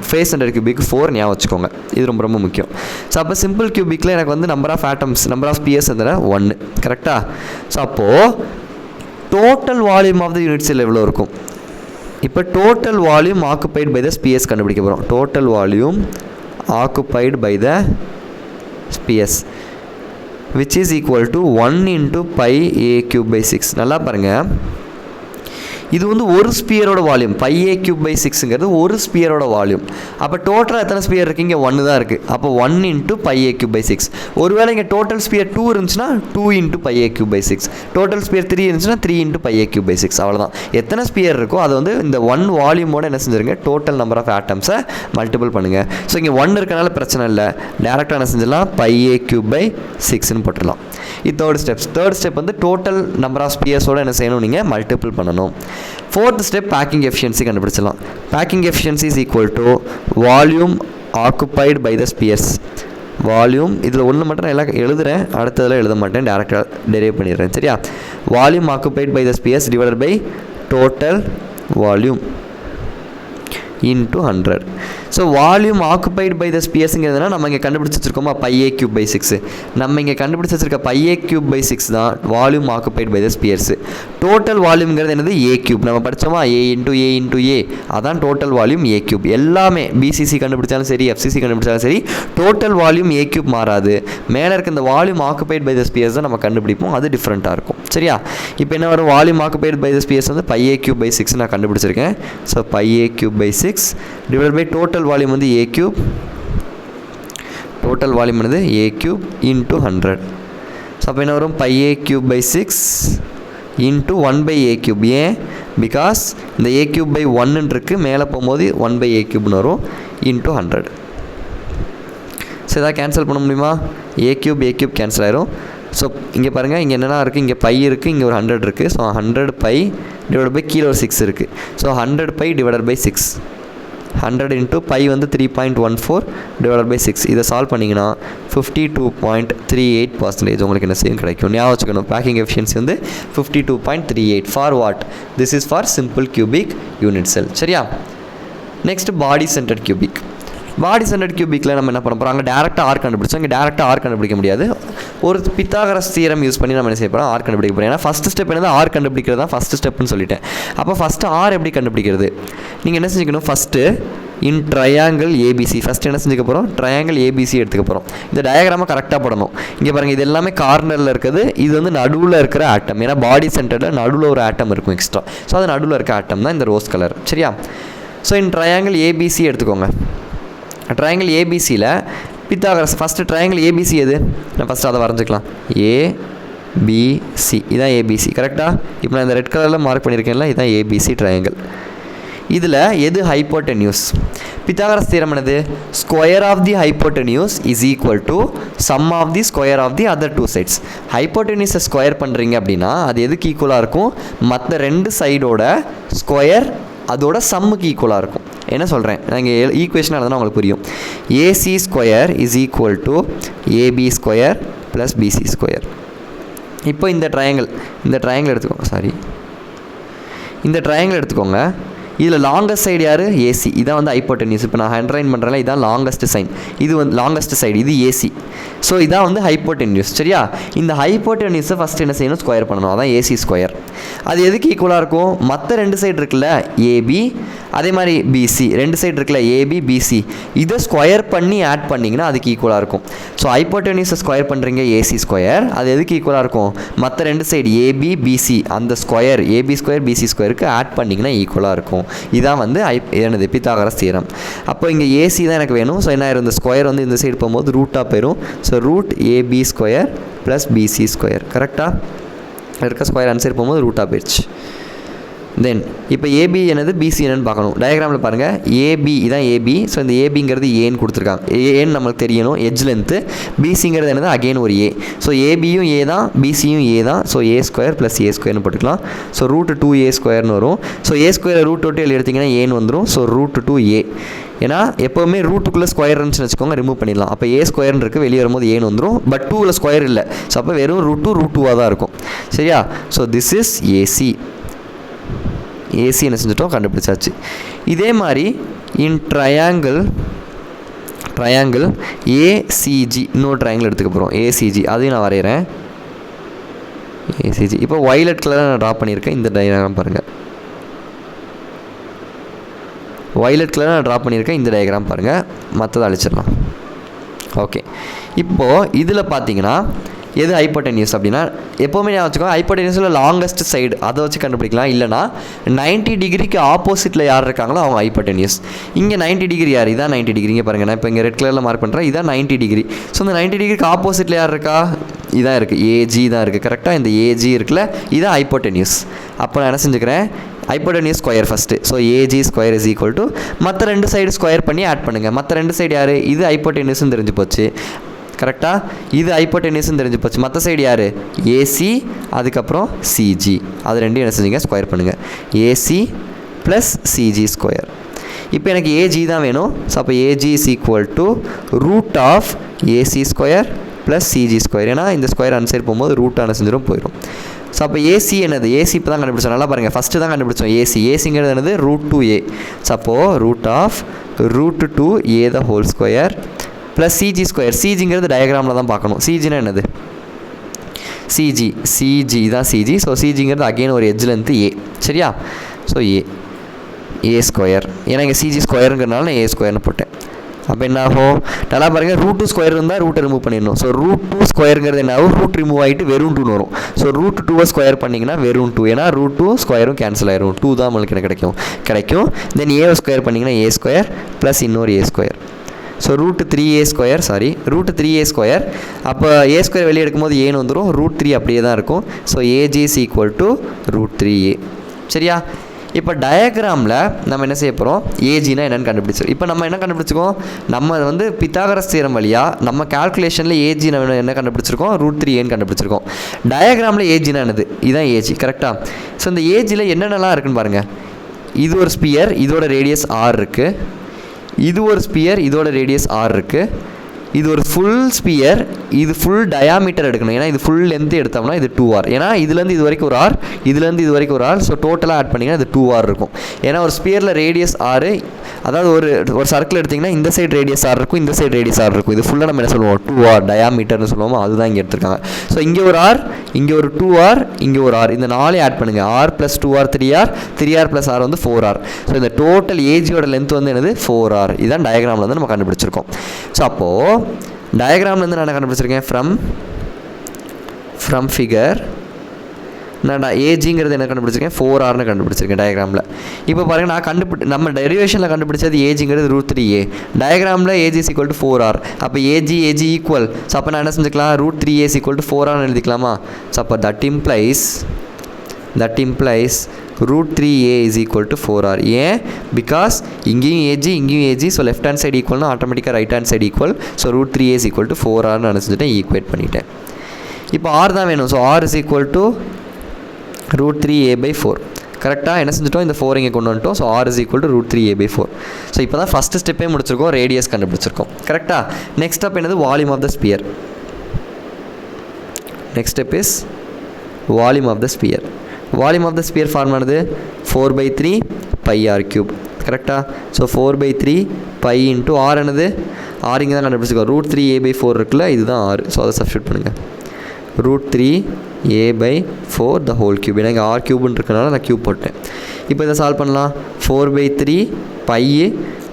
face centre cubic 4 ஞாபகம் வச்சுக்கோங்க. இது ரொம்ப ரொம்ப முக்கியம். ஸோ அப்போ சிம்பிள் கியூபிக்கில் எனக்கு வந்து number of atoms, number of spheres வந்து 1. கரெக்டாக? ஸோ அப்போது total volume of the unit cell எவ்வளோ இருக்கும்? இப்போ total volume occupied by the spheres கண்டுபிடிக்க போகிறோம். Total volume occupied by the spheres which is equal to 1 into pi a³/6. நல்லா பாருங்கள், இது வந்து ஒரு ஸ்பியரோட வால்யூம். π a³/6ங்கிறது ஒரு ஸ்பியரோட வால்யூம். அப்போ டோட்டலாக எத்தனை ஸ்பியர் இருக்குது? இங்கே 1 தான் இருக்குது. அப்போ 1 into π a³/6. ஒருவேளை இங்கே டோட்டல் ஸ்பியர் 2 இருந்துச்சுன்னா 2 into π a³/6. டோட்டல் ஸ்பியர் 3 இருந்துச்சுன்னா 3 into π a³/6. அவ்வளோதான். எத்தனை ஸ்பியர் இருக்கோ அதை வந்து இந்த 1 வால்யூமோட என்ன செஞ்சுருங்க? டோட்டல் நம்பர் ஆஃப் ஆட்டம்ஸை மல்டிபிள் பண்ணுங்கள். ஸோ இங்கே 1 இருக்கனால பிரச்சனை இல்லை. டேரெக்டாக என்ன செஞ்சிடலாம்? π a³/6ன்னு போட்டுடலாம். இது தேர்ட் ஸ்டெப் வந்து டோட்டல் நம்பர் ஆஃப் ஸ்பியர்ஸோட என்ன செய்யணும்? நீங்கள் மல்டிபிள் பண்ணணும். ஃபோர்த் ஸ்டெப் பேக்கிங் எஃபிஷியன்சி கண்டுபிடிச்சலாம். Packing efficiency is equal to volume occupied by the spheres. Volume இதில் ஒன்று மட்டும் நான் எல்லாம் எழுதுகிறேன், அடுத்ததில் எழுத மாட்டேன், டேரெக்டாக டெரைவ் பண்ணிடுறேன். சரியா? Volume occupied by the spheres divided by total volume into 100. So volume occupied by the ஸ்பியர்ஸுங்கிறதுனா நம்ம இங்கே கண்டுபிடிச்சி வச்சுருக்கோமா? π a³/6. நம்ம இங்கே கண்டுபிடிச்சி வச்சுருக்க π a³/6 தான் volume occupied by the spheres. Total வால்யூம்ங்கிறது என்னது? a³. நம்ம படித்தோமா? a into a into a. அதான் டோட்டல் வால்யூம் a³. எல்லாமே பிசிசி கண்டுபிடிச்சாலும் சரி, எஃப்சிசி கண்டுபிடிச்சாலும் சரி, டோட்டல் வால்யூம் a³ மாறாது. மேலே இருக்க இந்த volume occupied by the spheres தான் நம்ம கண்டுபிடிப்போம். அது டிஃப்ரெண்ட்டாக இருக்கும். சரியா? இப்போ என்ன வரும்? Volume occupied by the spheres வந்து π a³/6 நான் கண்டுபிடிச்சிருக்கேன். So π a³/6 divided by total volume வந்து a³. total volume என்னது? a³ into 100. ஸோ அப்போ என்ன வரும்? π a³/6 into 1/a³. ஏன்? பிகாஸ் இந்த a³/1 இருக்கு, மேலே போகும்போது 1/a³ வரும், into 100. ஸோ இதாக கேன்சல் பண்ண முடியுமா? a³ கேன்சல் ஆயிரும். ஸோ இங்கே பாருங்கள், இங்கே என்னென்னா இருக்குது? இங்கே π இருக்குது, இங்கே ஒரு 100 இருக்குது. ஸோ 100 π டிவைட் பை கீழே ஒரு 6 இருக்குது. So 100 π divided by 6. 100 இன்ட்டு π வந்து 3.14 டிவைடட் பை 6. இதை சால்வ் பண்ணிங்கன்னா 52.38% உங்களுக்கு என்ன செய்யும்? கிடைக்கும். ஞாபகம் வச்சுக்கணும், பேக்கிங் எஃபிஷியன்சி வந்து 52.38. For what? This is for simple cubic unit cell. சரியா? Next body centred cubic. Body centred கியூபிக்கில் நம்ம என்ன பண்ண போகிறோம்? அங்கே டேரெக்டாக ஆர் கண்டுபிடிச்சோம். இங்கே டேரெக்டாக ஆர் கண்டுபிடிக்க முடியாது. ஒரு பித்தாகரஸ் தியரம் யூஸ் பண்ணி நம்ம என்ன செய்ய போகிறோம்? ஆர் கண்டுபிடிக்க போகிறோம். ஏன்னா ஃபஸ்ட்டு ஸ்டெப் என்னது? ஆர் கண்டுபிடிக்கிறது தான் ஃபஸ்ட்டு ஸ்டெப்னு சொல்லிட்டேன். அப்போ ஃபஸ்ட்டு ஆர் எப்படி கண்டுபிடிக்கிறது? நீங்கள் என்ன செஞ்சுக்கணும்? ஃபஸ்ட்டு இன் ட்ரையாங்கிள் ஏபிசி. ஃபஸ்ட்டு என்ன செஞ்சுக்க போகிறோம்? ட்ரையாங்கிள் ஏபிசி எடுத்துக்க போகிறோம். இந்த டயக்ராமை கரெக்டாக போடணும். இங்கே பாருங்கள், இது எல்லாமே கார்னரில் இருக்குது. இது வந்து நடுவில் இருக்கிற ஆட்டம். ஏன்னா பாடி சென்டரில் நடுவில் ஒரு ஆட்டம் இருக்கும் எக்ஸ்ட்ரா. ஸோ அது நடுவில் இருக்க ஆட்டம் தான் இந்த ரோஸ் கலர். சரியா? ஸோ இன் ட்ரையாங்கிள் ஏபிசி எடுத்துக்கோங்க. ட்ரையாங்கிள் ஏபிசியில் பித்தாகரஸ் ஃபஸ்ட்டு ட்ரையாங்கிள் ஏபிசி எது? நான் ஃபஸ்ட்டு அதை வரைஞ்சிக்கலாம். ஏபிசி, இதான் ஏபிசி. கரெக்டாக? இப்போ நான் இந்த ரெட் கலரில் மார்க் பண்ணியிருக்கேன்ல, இதுதான் ஏபிசி ட்ரையாங்கிள். இதில் எது ஹைப்போட்டென்யூஸ்? பித்தாகரஸ் தியரம் என்னது? Square of the hypotenuse is equal to sum of the square of the other two sides. ஹைப்போட்டென்யூஸை ஸ்கொயர் பண்ணுறீங்க அப்படின்னா அது எதுக்கு ஈக்குவலாக இருக்கும்? மற்ற ரெண்டு சைடோட ஸ்கொயர் அதோட சம்முக்கு ஈக்குவலாக இருக்கும். என்ன சொல்கிறேன் நான் இங்கே ஈக்குவேஷன் எழுதுனா உங்களுக்கு புரியும். AC square is equal to AB square plus BC square. இப்போ இந்த ட்ரையாங்கிள் எடுத்துக்கோங்க. இதில் லாங்கஸ்ட் சைடு யார்? ஏசி. இதான் வந்து ஹைப்போட்டென்யூஸ். இப்போ நான் அண்டர்லைன் பண்ணுறேன், இதான் லாங்கஸ்ட் சைன், இது வந்து லாங்கஸ்ட் சைடு, இது ஏசி. ஸோ இதான் வந்து ஹைப்போட்டென்யூஸ். சரியா? இந்த ஹைப்போட்டென்யூஸை ஃபஸ்ட்டு என்ன செய்யணும்? ஸ்கொயர் பண்ணணும். அதான் ஏசி ஸ்கொயர். அது எதுக்கு ஈக்குவலாக இருக்கும்? மற்ற ரெண்டு சைடு இருக்குல்ல, ஏபி அதே மாதிரி பிசி, ரெண்டு சைடு இருக்குல்ல ஏபி பிசி, இதை ஸ்கொயர் பண்ணி ஆட் பண்ணிங்கன்னா அதுக்கு ஈக்குவலாக இருக்கும். ஸோ ஹைப்போட்டென்யூஸை ஸ்கொயர் பண்ணுறீங்க ஏசி ஸ்கொயர், அது எதுக்கு ஈக்குவலாக இருக்கும்? மற்ற ரெண்டு சைடு ஏபி பிசி அந்த ஸ்கொயர் ஏபி ஸ்கொயர் பிசி ஸ்கொயருக்கு ஆட் பண்ணிங்கன்னா ஈக்குவலாக இருக்கும். இதான் வந்து என்னது? Pythagoras theorem. அப்போ இங்கே ஏசி தான் எனக்கு வேணும். ஸோ என்ன ஆயிரும்? இந்த ஸ்கொயர் வந்து இந்த சைடு போகும்போது ரூட்டாக போயிடும். So root AB square plus BC square. கரெக்டாக இருக்க ஸ்கொயர் ஆன்சர் போகும்போது ரூட்டாக போயிடுச்சு. தென் இப்போ ஏபி என்னது பிசி என்னன்னு பார்க்கணும். டயக்ராமில் பாருங்கள், ஏபி இதான் ஏபி. ஸோ இந்த ஏபிங்கிறது ஏன்னு கொடுத்துருக்காங்க. ஏன்னு நம்மளுக்கு தெரியணும், எட்ஜ் லென்த்து. பிசிங்கிறது என்னது? அகெயின் ஒரு ஏ. ஸோ ஏபியும் ஏ தான், பிசியும் ஏ தான். So a square plus A ஸ்கொயர்னு போட்டுக்கலாம். ஸோ ரூட் 2a ஸ்கொயர்னு வரும். ஸோ ஏ ஸ்கொயர் ரூட் விட்டு எடுத்திங்கன்னா ஏன்னு வந்துடும். So root 2a. ஏன்னா எப்போவுமே ரூட்டுக்குள்ளே ஸ்கொயர் இருந்துச்சுன்னு வச்சுக்கோங்க, ரிமூவ் பண்ணிடலாம். அப்போ ஏ ஸ்கொயர்னு இருக்குது, வெளியே வரும்போது ஏன்னு வந்துடும். பட் 2ல் ஸ்கொயர் இல்லை. ஸோ அப்போ வெறும் ரூட் 2 தான் இருக்கும். சரியா? So this is AC. AC என்ன செஞ்சிட்டோம்? கண்டுபிடிச்சாச்சு. இதே மாதிரி இன் ட்ரையாங்கிள் ஏசிஜி, இன்னொரு ட்ரையாங்கிள் எடுத்துக்க போகிறோம். ஏசிஜி அதையும் நான் வரைகிறேன். ஏசிஜி இப்போ வயலட் கலராக நான் ட்ரா பண்ணியிருக்கேன். இந்த டயக்ராம் பாருங்கள், வயலட் கலராக நான் ட்ரா பண்ணியிருக்கேன். இந்த டயக்ராம் பாருங்கள், மற்றதை அழிச்சிடலாம். ஓகே, இப்போது இதில் பார்த்தீங்கன்னா எது ஹைப்போட்டென்யூஸ் அப்படின்னா, எப்போவுமே நான் வச்சுக்கோங்க ஹைப்போட்டென்யூஸில் லாங்கஸ்ட் சைடு அதை வச்சு கண்டுபிடிக்கலாம். இல்லைனா 90 டிகிரிக்கு ஆப்போசிட்டில் யார் இருக்காங்களோ அவங்க ஹைப்போட்டென்யூஸ். இங்கே 90 டிகிரி யார்? இதான் 90 டிகிரி. இங்கே பாருங்கள், நான் இப்போ இங்கே ரெட் கலரில் மார்க் பண்ணுறேன். இதான் 90 டிகிரி. ஸோ இந்த 90 டிகிரிக்கு ஆப்போசிட்டில் யார் இருக்கா? இதான் இருக்குது, ஏஜி தான் இருக்குது. கரெக்டாக இந்த ஏஜி இருக்குல்ல, இதான் ஹைப்போட்டென்யூஸ். அப்போ நான் என்ன செஞ்சுக்கிறேன்? Hypotenuse square first. So AG square is equal to மற்ற ரெண்டு சைடு ஸ்கொயர் பண்ணி ஆட் பண்ணுங்கள். மற்ற ரெண்டு சைடு யார்? இது ஹைப்போட்டென்யூஸ்னு தெரிஞ்சு போச்சு. கரெக்டாக? இது ஹைப்போட்டென்யூஸ்னு தெரிஞ்சு போச்சு. மற்ற சைடு யார்? ஏசி, அதுக்கப்புறம் சிஜி. அது ரெண்டையும் என்ன செஞ்சீங்க? ஸ்கொயர் பண்ணுங்கள். AC plus CG square. இப்போ எனக்கு ஏஜி தான் வேணும். ஸோ அப்போ AG is equal to root of AC square plus CG square. ஏன்னா இந்த ஸ்கொயர் அன்சைடு போகும்போது ரூட் என்ன செஞ்சிடும்? போயிடும். ஸோ அப்போ ஏசி என்னது? ஏசி இப்போ தான் கண்டுபிடிச்சோம். நல்லா பாருங்கள், ஃபஸ்ட்டு தான் கண்டுபிடிச்சோம் ஏசி. ஏசிங்கிறது என்னது? Root 2a. ஸோ அப்போது root of root 2a the whole square plus CG square. சிஜிங்கிறது டயக்ராமில் தான் பார்க்கணும். சிஜினா என்னது? சிஜி தான் சிஜி. ஸோ சிஜிங்கிறது அகெயின் ஒரு எட்ஜ் லென்த்து ஏ. சரியா? So a square. ஏன்னா இங்கே சிஜி ஸ்கொயருங்கிறனால நான் ஏ ஸ்கொயர்னு போட்டேன். அப்போ என்ன ஆகும்? நல்லா பாருங்கள், ரூட் 2 ஸ்கொயர் இருந்தால் ரூட்டை ரிமூவ் பண்ணிடணும். ஸோ ரூட் 2 ஸ்கொயருங்கிறது என்ன ஆகும்? ரூட் ரிமூவ் ஆகிட்டு வெறும் 2 வரும். ஸோ ரூட் 2 ஸ்கொயர் பண்ணிங்கன்னா வெறும் 2. ஏன்னா ரூட் 2 ஸ்கொயரும் கேன்சல் ஆயிரும். 2 தான் நம்மளுக்கு என்ன கிடைக்கும். தென் ஏ ஸ்கொயர் பண்ணிங்கன்னா ஏ ஸ்கொயர் ப்ளஸ் இன்னொரு a square. So root 3a square. அப்போ ஏ ஸ்கொயர் வெளியே எடுக்கும்போது ஏன்னு வந்துடும். ரூட் 3 அப்படியே தான் இருக்கும். So AG is equal to root 3a. சரியா? இப்போ டயக்ராமில் நம்ம என்ன செய்ய போகிறோம்? ஏஜினா என்னென்னு கண்டுபிடிச்சோம். இப்போ நம்ம என்ன கண்டுபிடிச்சிக்கோம்? நம்ம வந்து பித்தாகரஸ் தியரம் வழியாக நம்ம கால்குலேஷனில் ஏஜி நம்ம என்ன கண்டுபிடிச்சிருக்கோம்? ரூட் 3aன்னு கண்டுபிடிச்சிருக்கோம். டயக்ராமில் ஏஜினா என்னது? இதுதான் ஏஜி. கரெக்டாக? ஸோ இந்த ஏஜில் என்னென்னலாம் இருக்குன்னு பாருங்கள். இது ஒரு ஸ்பியர், இதோட ரேடியஸ் r இருக்குது. இது ஒரு ஸ்பியர், இதோட ரேடியஸ் r இருக்குது. இது ஒரு ஃபுல் ஸ்பியர், இது ஃபுல் டயாமீட்டர் எடுக்கணும். ஏன்னா இது ஃபுல் லென்த்து எடுத்தோம்னா இது 2r. ஏன்னா இதுலேருந்து இது வரைக்கும் ஒரு r, இதுலேருந்து இது வரைக்கும் ஒரு r. ஸோ டோட்டலாக ஆட் பண்ணிங்கன்னா இது 2r இருக்கும். ஏன்னா ஒரு ஸ்பியரில் ரேடியஸ் r, அதாவது ஒரு சர்க்கிள் எடுத்திங்கன்னா இந்த சைடு ரேடியஸ் r இருக்கும், இந்த சைடு ரேடியஸ் r இருக்கும். இது ஃபுல்லாக நம்ம என்ன சொல்லுவோம்? 2r டயாமீட்டர்னு சொல்லுவோம். அதுதான் இங்கே எடுத்திருக்காங்க. ஸோ இங்கே ஒரு r, இங்கே ஒரு 2r, இங்கே ஒரு r. இந்த 4 ஆட் பண்ணுங்கள். r + 2r 3r + r வந்து 4r. ஸோ இந்த டோட்டல் ஏஜியோட லென்த் வந்து என்னது? 4r. இதுதான் டயக்ராமில் வந்து நம்ம கண்டுபிடிச்சிருக்கோம். ஸோ அப்போது டயக்ராம்லேருந்து நான் கண்டுபிடிச்சிருக்கேன் ஃப்ரம் ஃபிகர். நான் ஏஜிங்கிறது என்ன கண்டுபிடிச்சிருக்கேன்? 4rனு கண்டுபிடிச்சிருக்கேன் டயக்ராமில். இப்போ பாருங்கள், நான் நம்ம டெரிவேஷனில் கண்டுபிடிச்சது ஏஜிங்கிறது ரூட் 3a. டயக்ராமில் AG is equal to 4r. அப்போ ஏஜி ஈக்குவல். ஸோ அப்போ நான் என்ன செஞ்சுக்கலாம்? Root 3a is equal to 4rனு எழுதிக்கலாமா? ஸோ அப்போ that implies root 3a is equal to 4r. ஏன்? பிகாஸ் இங்கேயும் AG. So left hand side ஈக்குவல்னா ஆட்டோமேட்டிக்காக right hand side equal. So root 3a is equal to 4rனு நினச்சிட்டேன், ஈக்குவேட் பண்ணிட்டேன். இப்போ r தான் வேணும். So r is equal to root 3a/4. கரெக்டாக என்ன செஞ்சுட்டோம், இந்த 4 இங்கே கொண்டு வந்துட்டோம். So r is equal to √3a/4. So இப்போ தான் ஃபஸ்ட்டு ஸ்டெப்பே முடிச்சிருக்கோம், ரேடியஸ் கண்டுபிடிச்சிருக்கோம். கரெக்டாக நெக்ஸ்ட் ஸ்டெப் என்னது, volume of the sphere. Next step is volume of the sphere. Volume of the sphere form ஆனது 4/3 πr3. கரெக்டாக. ஸோ 4/3 π இன்ட்டு ஆர் என்னது, ஆர் இங்கே தான் கண்டுபிடிச்சிருக்கோம். √3a/4 இருக்குல்ல, இதுதான் ஆர். ஸோ அதை சப்ஸ்டியூட் பண்ணுங்கள். √3a/4 the whole cube. ஏன்னா இங்கே r க்யூப்னு இருக்கனால நான் க்யூப் போட்டேன். இப்போ இதை சால்வ் பண்ணலாம். 4/3 π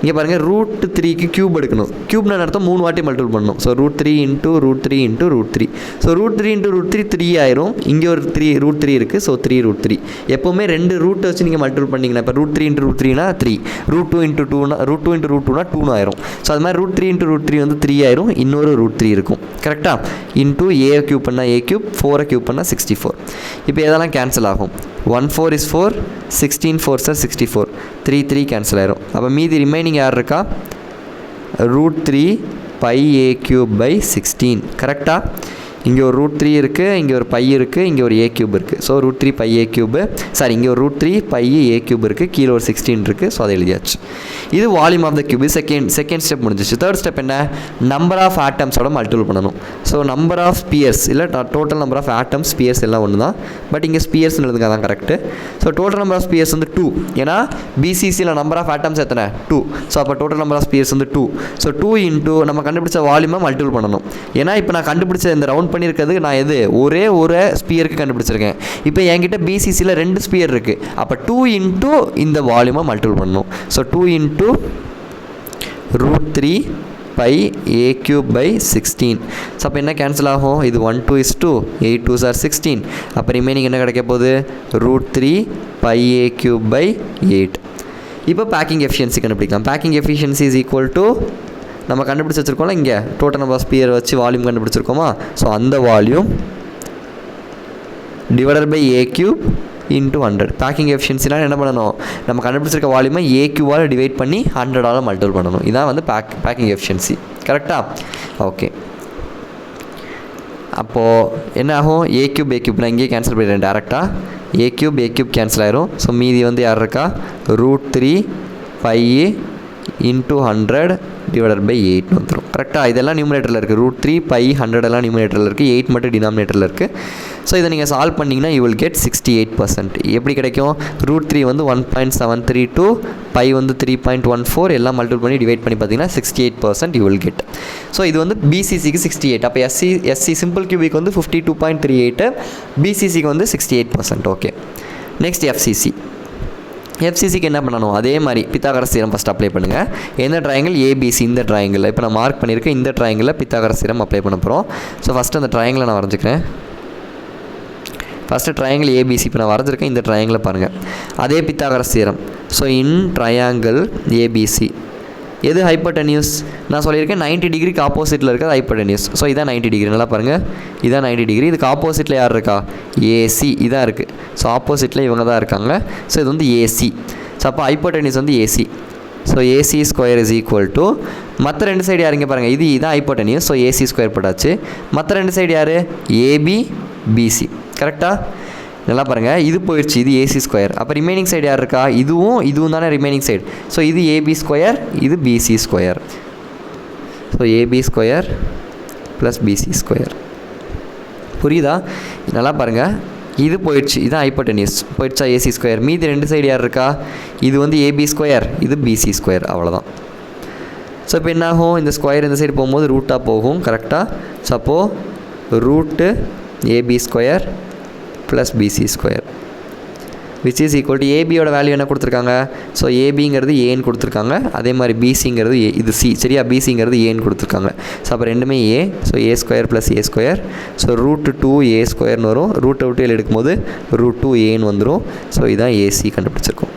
இங்கே பாருங்கள், √3க்கு க்யூப் எடுக்கணும். க்யூப்னு அர்த்தம் 3 வாட்டி மல்டிபிள் பண்ணணும். ஸோ √3 × √3 × √3. ஸோ √3 × √3 3 ஆயிரும். இங்கே ஒரு √3 இருக்குது. ஸோ 3√3. எப்போவுமே 2 ரூட்டை வச்சு நீங்கள் மல்டிபிள் பண்ணிங்கன்னா, இப்போ √3 × √3னா 3, √2 × 2னா √2 × √2னா 2 ஆயிரும். ஸோ அது மாதிரி √3 × √3 வந்து 3 ஆயிரும். இன்னொரு √3 இருக்கும். கரெக்டாக. இன்ட்டு a க்யூப் பண்ணால் a க்யூப், 4 க்யூப் பண்ணால் 64. இப்போ எதெல்லாம் கேன்சல் ஆகும், 1 4 is 4, 16 4s are 64, 3 3 கேன்சல் ஆயிரும். அப்போ மீதி ரிமைனிங் யார் இருக்கா, √3 πa³/16. கரெக்டாக. இங்கே ஒரு √3 இருக்குது, இங்கே ஒரு பை இருக்குது, இங்கே ஒரு a³ இருக்குது. ஸோ √3 πa³, சாரி இங்கே ஒரு √3 πa³ இருக்குது, கீழே ஒரு 16 இருக்குது. ஸோ அதை எழுதியாச்சு. இது volume of the cube. Second step முடிஞ்சிச்சு. தேர்ட் ஸ்டெப் என்ன, நம்பர் ஆஃப் ஆட்டம்ஸோட மல்டிபிள் பண்ணணும். ஸோ நம்பர் ஆஃப் ஸ்பியர்ஸ் இல்லை, total number of atoms, spheres எல்லாம் ஒன்று தான். பட் இங்கே ஸ்பியர்ஸ்னு எழுதுங்க, அதான் correct. So total number of spheres வந்து 2. ஏன்னா பிசிசியில் நம்பர் ஆஃப் ஆட்டம்ஸ் எத்தனை, 2. ஸோ அப்போ டோட்டல் நம்பர் ஆஃப் ஸ்பியர்ஸ் வந்து 2. ஸோ 2 இன்ட்டு நம்ம கண்டுபிடிச்ச வால்யூமை மல்டிபிள் பண்ணணும். ஏன்னா இப்போ நான் கண்டுபிடிச்ச இந்த ரவுண்ட் பண்ணியிருக்கிறது நான் எது, ஒரே ஒரு ஸ்பியருக்கு கண்டுபிடிச்சிருக்கேன். இப்போ என்கிட்ட பிசிசியில் 2 ஸ்பியர் இருக்குது. அப்போ 2 இன்ட்டு இந்த வால்யூமை மல்டிபிள் பண்ணணும். So 2 into √3 πa³/16. ஸோ அப்போ என்ன கேன்சல் ஆகும், இது 1 2 is 2, 8 2s are 16. அப்போ ரிமைனிங் என்ன கிடைக்க போகுது, √3 πa³/8. இப்போ பேக்கிங் எஃபிஷியன்சி கண்டுபிடிக்கலாம். Packing efficiency is equal to நம்ம கண்டுபிடிச்சி வச்சுருக்கோம்ல, இங்கே டோட்டல் நம்பர் ஆஃப் ஸ்பியர் வச்சு வால்யூம் கண்டுபிடிச்சிருக்கோமா. ஸோ அந்த volume divided by a³ into 100. Packing எஃபிஷியன்சினால் என்ன பண்ணணும், நம்ம கண்டுபிடிச்சிருக்க வால்யூமை a³ டிவைட் பண்ணி 100 மல்டிபிள் பண்ணணும். இதான் வந்து பேக்கிங் எஃபிஷியன்சி. கரெக்டாக. ஓகே. அப்போது என்ன ஆகும், a³ நான் இங்கேயே கேன்சல் பண்ணிடுறேன் டேரெக்டாக. a³ கேன்சல் ஆயிரும். ஸோ மீதி வந்து யார் இருக்கா, √3 π இன்ட்டு 100 டிவைடட் பை 8 வந்துடும். கரெக்டாக. இதெல்லாம் நியூமரேட்டரில் இருக்குது. √3 π 100 எல்லாம் நியூமரேட்டரில் இருக்குது, 8 மட்டும் டினாமினேட்டரில் இருக்குது. ஸோ இதை நீங்கள் சால்வ் பண்ணிங்கன்னா யூ வில் கெட் 68%. எப்படி கிடைக்கும், √3 வந்து 1.732, π வந்து 3.14, எல்லாம் மல்டிபிள் பண்ணி டிவைட் பண்ணி பார்த்தீங்கன்னா 68% யூ வில் கெட். ஸோ இது வந்து பிசிசிக்கு 68. அப்போ எஸ்சி சிம்பிள் கியூபிக் வந்து 52.38, பிசிசிக்கு வந்து 68%. ஓகே. நெக்ஸ்ட் எஃப்சிசிக்கு என்ன பண்ணணும், அதே மாதிரி பித்தாகரஸ் தியரம் ஃபஸ்ட் அப்ளை பண்ணுங்கள். எந்த ட்ரையாங்கிள், ஏபிசி, இந்த ட்ரையாங்கிள் இப்போ நான் மார்க் பண்ணியிருக்கேன், இந்த ட்ரையாங்கிளில் பித்தாகரஸ் தியரம் அப்ளை பண்ண போகிறோம். ஸோ ஃபஸ்ட்டு அந்த ட்ரையாங்கிளை நான் வரைஞ்சிக்கிறேன். ஃபஸ்ட்டு ட்ரையாங்கிள் ஏபிசி இப்போ நான் வரைஞ்சிருக்கேன், இந்த ட்ரையாங்கிளை பாருங்கள். அதே Pythagoras theorem. So in triangle ABC எது ஹைப்போடென்யூஸ், நான் சொல்லியிருக்கேன் 90 டிகிரிக்கு ஆப்போசிட்டில் இருக்கிறது ஹைப்போடென்யூஸ். ஸோ இதான் 90 டிகிரி, நல்லா பாருங்கள், இதான் 90 டிகிரி. இதுக்கு ஆப்போசிட்டில் யார் இருக்கா, ஏசி இதான் இருக்குது. ஸோ ஆப்போசிட்டில் இவங்க தான் இருக்காங்க. ஸோ இது வந்து ஏசி. ஸோ அப்போ ஹைப்போடென்யூஸ் வந்து AC. So AC square is equal to, மற்ற 2 சைடு யாருங்க பாருங்கள், இதான் ஹைப்போடென்யூஸ். ஸோ ஏசி ஸ்கொயர் போட்டாச்சு. மற்ற 2 சைடு யார், ஏபி பிசி. கரெக்டாக. நல்லா பாருங்கள், இது போயிடுச்சு, இது ஏசி ஸ்கொயர். அப்போ ரிமைனிங் சைடு யார் இருக்கா, இதுவும் தானே ரிமைனிங் சைடு. ஸோ இது ஏபி ஸ்கொயர், இது BC square. So AB square plus BC square. புரியுதா? நல்லா பாருங்கள், இது போயிடுச்சு, இதுதான் ஹைப்போடென்யூஸ் போயிடுச்சா, ஏசி ஸ்கொயர். மீதி 2 சைடு யார் இருக்கா, இது வந்து ஏபி ஸ்கொயர், இது பிசி ஸ்கொயர். அவ்வளோதான். ஸோ இப்போ என்னாகும், இந்த ஸ்கொயர் இந்த சைடு போகும்போது ரூட்டாக போகும். கரெக்டாக. ஸோ அப்போது root AB square plus BC square which is equal to ஏபியோட வேல்யூ என்ன கொடுத்துருக்காங்க. ஸோ ஏபிங்கிறது ஏன்னு கொடுத்துருக்காங்க, அதே மாதிரி பிசிங்கிறது ஏ, இது சி சரியா, பிசிங்கிறது ஏன்னு கொடுத்துருக்காங்க. ஸோ அப்போ ரெண்டுமே ஏ. So a square plus A square. So √2a ஸ்கொயர்னு வரும். ரூட்டை விட்டு எடுக்கும்போது √2aன்னு வந்துடும். ஸோ இதான் ஏசி கண்டுபிடிச்சிருக்கோம்.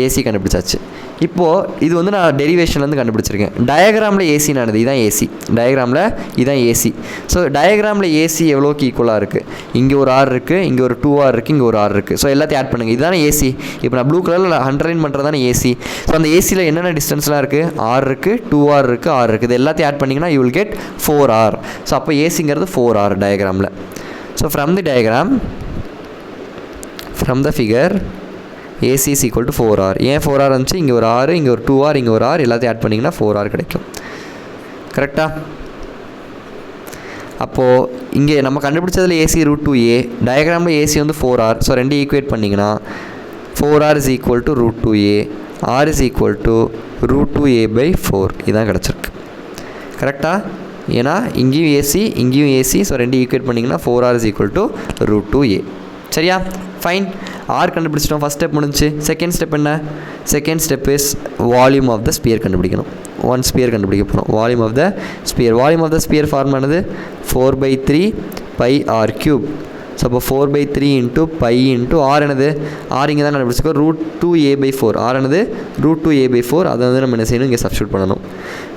ஏசி கண்டுபிடிச்சாச்சு. இப்போது இது வந்து நான் டெரிவேஷன்லேருந்து கண்டுபிடிச்சிருக்கேன். டயக்ராமில் ஏசி நானது, இதுதான் ஏசி. டயக்ராமில் இதுதான் ஏசி. ஸோ டயக்ராமில் ஏசி எவ்வளோக்கு ஈக்குவலாக இருக்குது, இங்கே ஒரு ஆர் இருக்குது, இங்கே ஒரு 2r இருக்குது, இங்கே ஒரு ஆர் இருக்குது. ஸோ எல்லாத்தையும் ஆட் பண்ணுங்கள். இதுதானே ஏசி. இப்போ நான் ப்ளூ கலரில் அண்டர்லைன் பண்ணுறது தானே ஏசி. ஸோ அந்த ஏசியில் என்னென்ன டிஸ்டன்ஸ்லாம் இருக்குது, ஆர் இருக்குது, 2r இருக்குது, ஆர் இருக்குது. இது எல்லாத்தையும் ஆட் பண்ணிங்கன்னா you will get 4r. So அப்போ ஏசிங்கிறது 4r டயக்ராமில். So from the diagram from the figure AC is equal to 4R. ஏன் 4R இருந்துச்சு, இங்கே ஒரு R, இங்கே ஒரு 2R, இங்கே ஒரு R, எல்லாத்தையும் ஆட் பண்ணிங்கன்னா 4R கிடைக்கும். கரெக்டாக? அப்போது இங்கே நம்ம கண்டுபிடிச்சதில் AC √2a, டயக்ராமில் AC வந்து 4R. ஸோ ரெண்டு ஈக்குவேட் பண்ணிங்கன்னா 4R is equal to √2a, R is equal to √2a/4. இதுதான் கிடச்சிருக்கு. கரெக்டாக? ஏன்னா இங்கேயும் AC, இங்கேயும் AC. ஸோ ரெண்டு ஈக்குவேட் பண்ணிங்கன்னா 4R is equal to √2a. சரியா? ஃபைன். R கண்டுபிடிச்சிட்டோம். ஃபஸ்ட் ஸ்டெப் முடிஞ்சு. செகண்ட் ஸ்டெப் என்ன? Second step is volume of the sphere கண்டுபிடிக்கணும். ஒன் ஸ்பியர் கண்டுபிடிக்க போகிறோம். Volume of the sphere. Volume of the sphere form ஆனது 4/3 πr3. ஸோ அப்போ 4/3 × π × R என்னது? R இங்கே தான் கண்டுபிடிச்சிக்கோ. √2a/4. R என்னது? √2a/4. அதை வந்து நம்ம என்ன செய்யணும்? இங்கே சப்ஸ்டியூட் பண்ணணும்.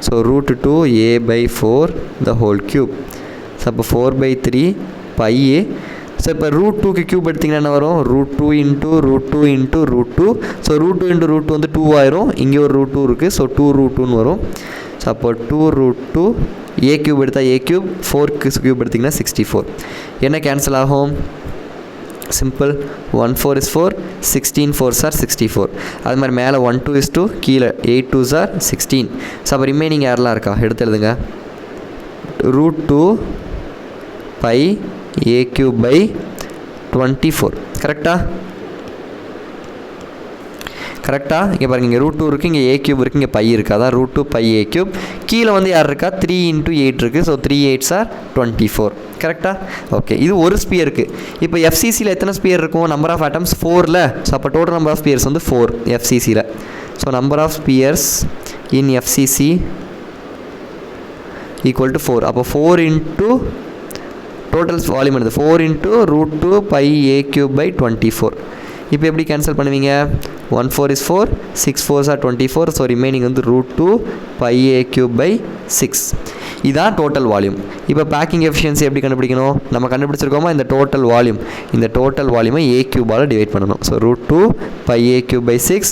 So √2a/4 the whole cube. So அப்போ 4/3 πa. ஸோ இப்போ √2க்கு க்யூப் எடுத்திங்கன்னா என்ன வரும்? √2 × √2 × √2. ஸோ √2 × √2 வந்து 2 ஆயிரும். இங்கே ஒரு √2 இருக்குது. ஸோ 2√2ன்னு வரும். ஸோ அப்போ 2√2 a க்யூப் எடுத்தால் a க்யூப், 4க்கு க்யூப் எடுத்திங்கன்னா 64. என்ன கேன்சல் ஆகும்? சிம்பிள். 1 4 is 4, 16 4s are 64. அது மாதிரி மேலே 1 2 is 2, கீழே 8 2s are 16. ஸோ அப்போ ரிமைனிங் யாரெல்லாம் இருக்கா எடுத்து எழுதுங்க. √2 π a³/24. கரெக்டாக? கரெக்டாக? இங்கே பாருங்கள், இங்கே √2 இருக்குது, இங்கே a³ இருக்குது, இங்கே π இருக்குது. அதான் √2 π a³. கீழே வந்து யார் இருக்கா? 3 × 8 இருக்குது. So 3 8s are 24. கரெக்டாக? ஓகே. இது ஒரு ஸ்பியருக்கு. இப்போ FCCயில் எத்தனை ஸ்பியர் இருக்கும்? நம்பர் ஆஃப் ஆட்டம்ஸ் 4ல். ஸோ அப்போ டோட்டல் நம்பர் ஆஃப் ஸ்பியர்ஸ் வந்து 4 FCCயில். So number of spheres in FCC equal to 4. அப்போ 4 × டோட்டல் வால்யூம் என்னது? 4 × √2 π a³/24. இப்போ எப்படி கேன்சல் பண்ணுவீங்க? 1 4 is 4, 6 4s are 24. So remaining வந்து √2 π a³/6. இதுதான் டோட்டல் வால்யூம். இப்போ பேக்கிங் எஃபிஷியன்சி எப்படி கண்டுபிடிக்கணும்? நம்ம கண்டுபிடிச்சிருக்கோமா இந்த டோட்டல் வால்யூம். இந்த டோட்டல் வால்யூமை a³ டிவைட் பண்ணணும். So √2 π a³/6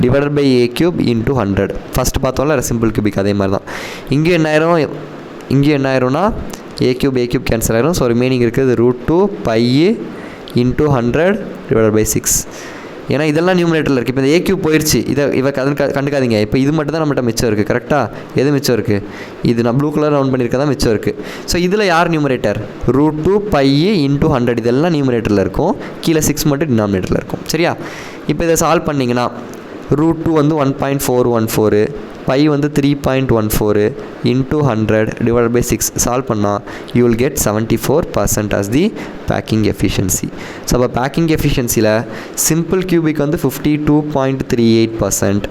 divided by a³ × 100. First பார்த்தோம்ல சிம்பிள் கியூபிக், அதே மாதிரி தான். இங்கேயும் என்ன ஆயிரும்? இங்கேயும் என்ன ஆயிரும்னா a³ கேன்சல் ஆயிரும். ஸோ ரிமைனிங் இருக்குது √2 π × 100 டிவைடட் பை 6. ஏன்னா இதெல்லாம் நியூமரேட்டரில் இருக்குது. இப்போ இந்த a³ போயிடுச்சு. இதை கண்டுக்காதீங்க. இப்போ இது மட்டும் தான் நம்மகிட்ட மிச்சம் இருக்குது. கரெக்டாக? எது மிச்சம் இருக்குது? இது நான் ப்ளூ கலர் ரவுண்ட் பண்ணியிருக்க தான் மிச்சம் இருக்குது. ஸோ இதில் யார் நியூமரேட்டர்? √2 π × 100. இதெல்லாம் நியூமரேட்டரில் இருக்கும். கீழே 6 மட்டும் டினாமினேட்டரில் இருக்கும். சரியா? இப்போ இதை சால்வ் பண்ணிங்கன்னா √2 வந்து 1.414, π வந்து 3.14 × 100 டிவைட் பை 6 சால்வ் பண்ணால் you will get 74% as the packing efficiency. So அப்போ பேக்கிங் எஃபிஷியன்சியில் சிம்பிள் கியூபிக் வந்து 52.38%,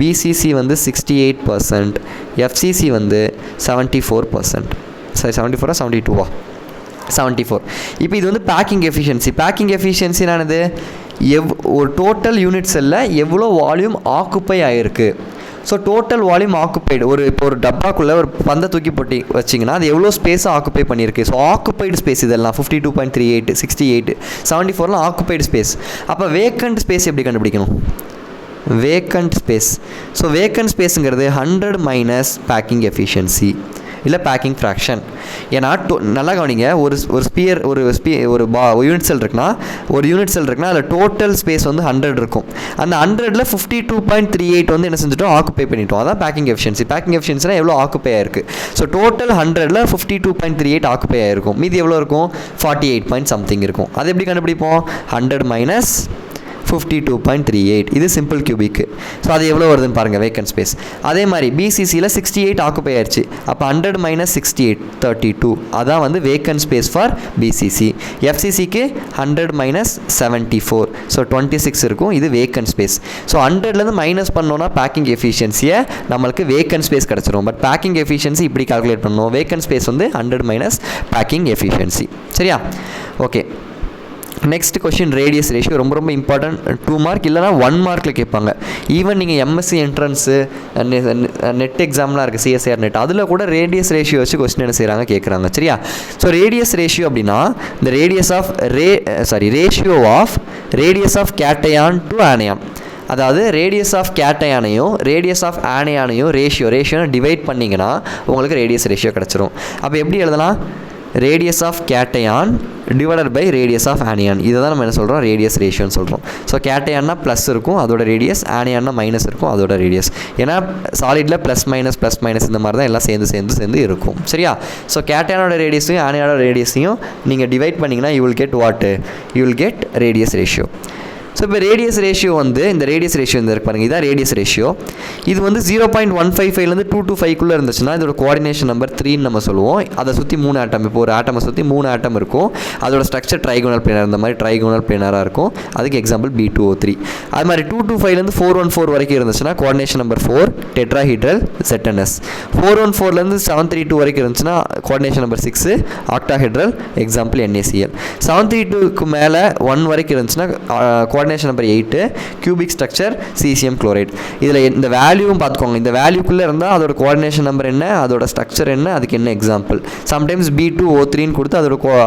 பிசிசி வந்து 68%, எஃப்சிசி வந்து 74%. சரி, 74 72வா? 74. இப்போ இது வந்து பேக்கிங் எஃபிஷியன்சி. பேக்கிங் எஃபிஷியன்சினானது ஒரு டோட்டல் யூனிட் செல்லில் எவ்வளோ வால்யூம் ஆக்குப்பை ஆகிருக்கு. So total volume occupied. இப்போ ஒரு டப்பாக்குள்ளே ஒரு பந்தை தூக்கி போட்டு வச்சிங்கன்னா அது எவ்வளோ ஸ்பேஸை ஆக்குப்பை பண்ணியிருக்கு. ஸோ ஆக்குப்பைடு ஸ்பேஸ் இதெல்லாம் 52.38, 68, 74லாம் ஆக்குப்பைடு ஸ்பேஸ். அப்போ வேக்கண்ட் ஸ்பேஸ் எப்படி கண்டுபிடிக்கணும்? Vacant space. ஸோ வேக்கண்ட் ஸ்பேஸுங்கிறது 100 மைனஸ் பேக்கிங் எஃபிஷியன்சி இல்லை பேக்கிங் ஃப்ராக்ஷன். ஏன்னா நல்லா கவனிங்க, ஒரு யூனிட் செல் இருக்குன்னா அதில் டோட்டல் ஸ்பேஸ் வந்து 100 இருக்கும். அந்த 100ல் 52.38 வந்து என்ன செஞ்சுட்டோம்? ஆக்குப்பை பண்ணிட்டோம். அதான் பேக்கிங் எஃபிஷியன்சி. பேக்கிங் எஃபிஷியன்சினா எவ்வளோ ஆக்குப்பை ஆயிருக்கு. ஸோ டோட்டல் 100ல் 52.38 ஆக்குப்பை ஆயிருக்கும். மீதி எவ்வளோ இருக்கும்? 48 இருக்கும். அது எப்படி கண்டுபிடிப்போம்? 100 மைனஸ் 52.38. இது சிம்பிள் கியூபிக்கு. ஸோ அது எவ்வளோ வருதுன்னு பாருங்கள், வேக்கன்ட் ஸ்பேஸ். அதே மாதிரி பிசிசியில் 68 ஆக்குப்பை ஆயிடுச்சு. அப்போ 100 மைனஸ் 68 32. அதான் வந்து வேக்கன்ட் ஸ்பேஸ் ஃபார் பிசிசி. எஃப்சிசிக்கு 100 மைனஸ் 74. ஸோ 26 இருக்கும். இது வேக்கன்ட் ஸ்பேஸ். ஸோ 100லேருந்து மைனஸ் பண்ணோன்னா பேக்கிங் எஃபிஷியன்சியை நம்மளுக்கு வேக்கன்ட் ஸ்பேஸ் கிடச்சிரும். பட் பேக்கிங் எஃபிஷியன்சி இப்படி கால்குலேட் பண்ணணும். வேக்கன்ட் ஸ்பேஸ் வந்து 100 மைனஸ் பேக்கிங் எஃபிஷியன்சி. சரியா? Okay. Next question radius ratio. ரொம்ப ரொம்ப இம்பார்ட்டன்ட். 2 மார்க் இல்லைனா 1 மார்க்கில் கேட்பாங்க. ஈவன் நீங்கள் எம்எஸ்சி என்ட்ரன்ஸு நெட் எக்ஸாம்லாம் இருக்குது, சிஎஸ்ஆர் நெட், அதில் கூட ரேடியஸ் ரேஷியோ வச்சு கொஸ்டின் என்ன செய்கிறாங்க கேட்குறாங்க. சரியா? ஸோ ரேடியஸ் ரேஷியோ அப்படின்னா இந்த radius of ratio of radius of cation to anion. அதாவது ரேடியஸ் ஆஃப் கேட்டயானையும் ரேடியஸ் ஆஃப் ஆனயானையும் ரேஷியோ டிவைட் பண்ணிங்கன்னா உங்களுக்கு ரேடியஸ் ரேஷியோ கிடச்சிரும். அப்போ எப்படி எழுதலாம்? Radius of cation divided by radius of anion. இதை தான் நம்ம என்ன சொல்கிறோம், ரேடியஸ் ரேஷியோன்னு சொல்கிறோம். ஸோ கேட்டையான்னா ப்ளஸ் இருக்கும், அதோட ரேடியஸ், ஆனியான்னா மைனஸ் இருக்கும், அதோட ரேடியஸ். ஏன்னா சாலிடில் ப்ளஸ் மைனஸ் இந்த மாதிரி தான் எல்லாம் சேர்ந்து இருக்கும். சரியா? ஸோ கேட்டையானோட ரேடியஸையும் ஆனியானோட ரேடியஸையும் நீங்கள் டிவைட் பண்ணிங்கன்னா you will get what, you will get radius ratio. So இப்போ ரேடியஸ் ரேஷியோ வந்து இந்த ரேடியஸ் ரேஷியோ இந்த இருக்கு பாருங்கள், இதான் ரேடியஸ் ரேஷியோ. இது வந்து 0.155லேருந்து 2 to 5 இருந்துச்சுன்னா இதோட கோஆர்டினேஷன் நம்பர் 3ன்னு நம்ம சொல்லுவோம். அதை சுற்றி 3 ஆட்டம், இப்போ ஒரு ஆட்டமை சுற்றி 3 ஆட்டம் இருக்கும். அதோட ஸ்ட்ரக்சர் ட்ரைகோனல் பிளேனர், இந்த மாதிரி ட்ரைகோனல் பிளேனராக இருக்கும். அதுக்கு எக்ஸாம்பிள் B2O3. அது மாதிரி 2 to 5லேருந்து 414 வரைக்கும் இருந்துச்சுன்னா கோஆர்டினேஷன் நம்பர் 4 டெட்ராஹீட்ரல் ZNS. 414லேருந்து 732 வரைக்கும் இருந்துச்சுன்னா coordination number 6 octahedral, example NaCl. 732க்கு மேலே 1 வரைக்கும் இருந்துச்சுன்னா coordination number 8 cubic structure caesium chloride. இதில் இந்த வேல்யூவும் பார்த்துக்கோங்க, இந்த வேல்யூக்குள்ளே இருந்தால் அதோட கோஆர்டினேஷன் நம்பர் என்ன, அதோட ஸ்ட்ரக்சர் என்ன, அதுக்கு என்ன எக்ஸாம்பிள். சம்டைம்ஸ் B2O3ன்னு கொடுத்து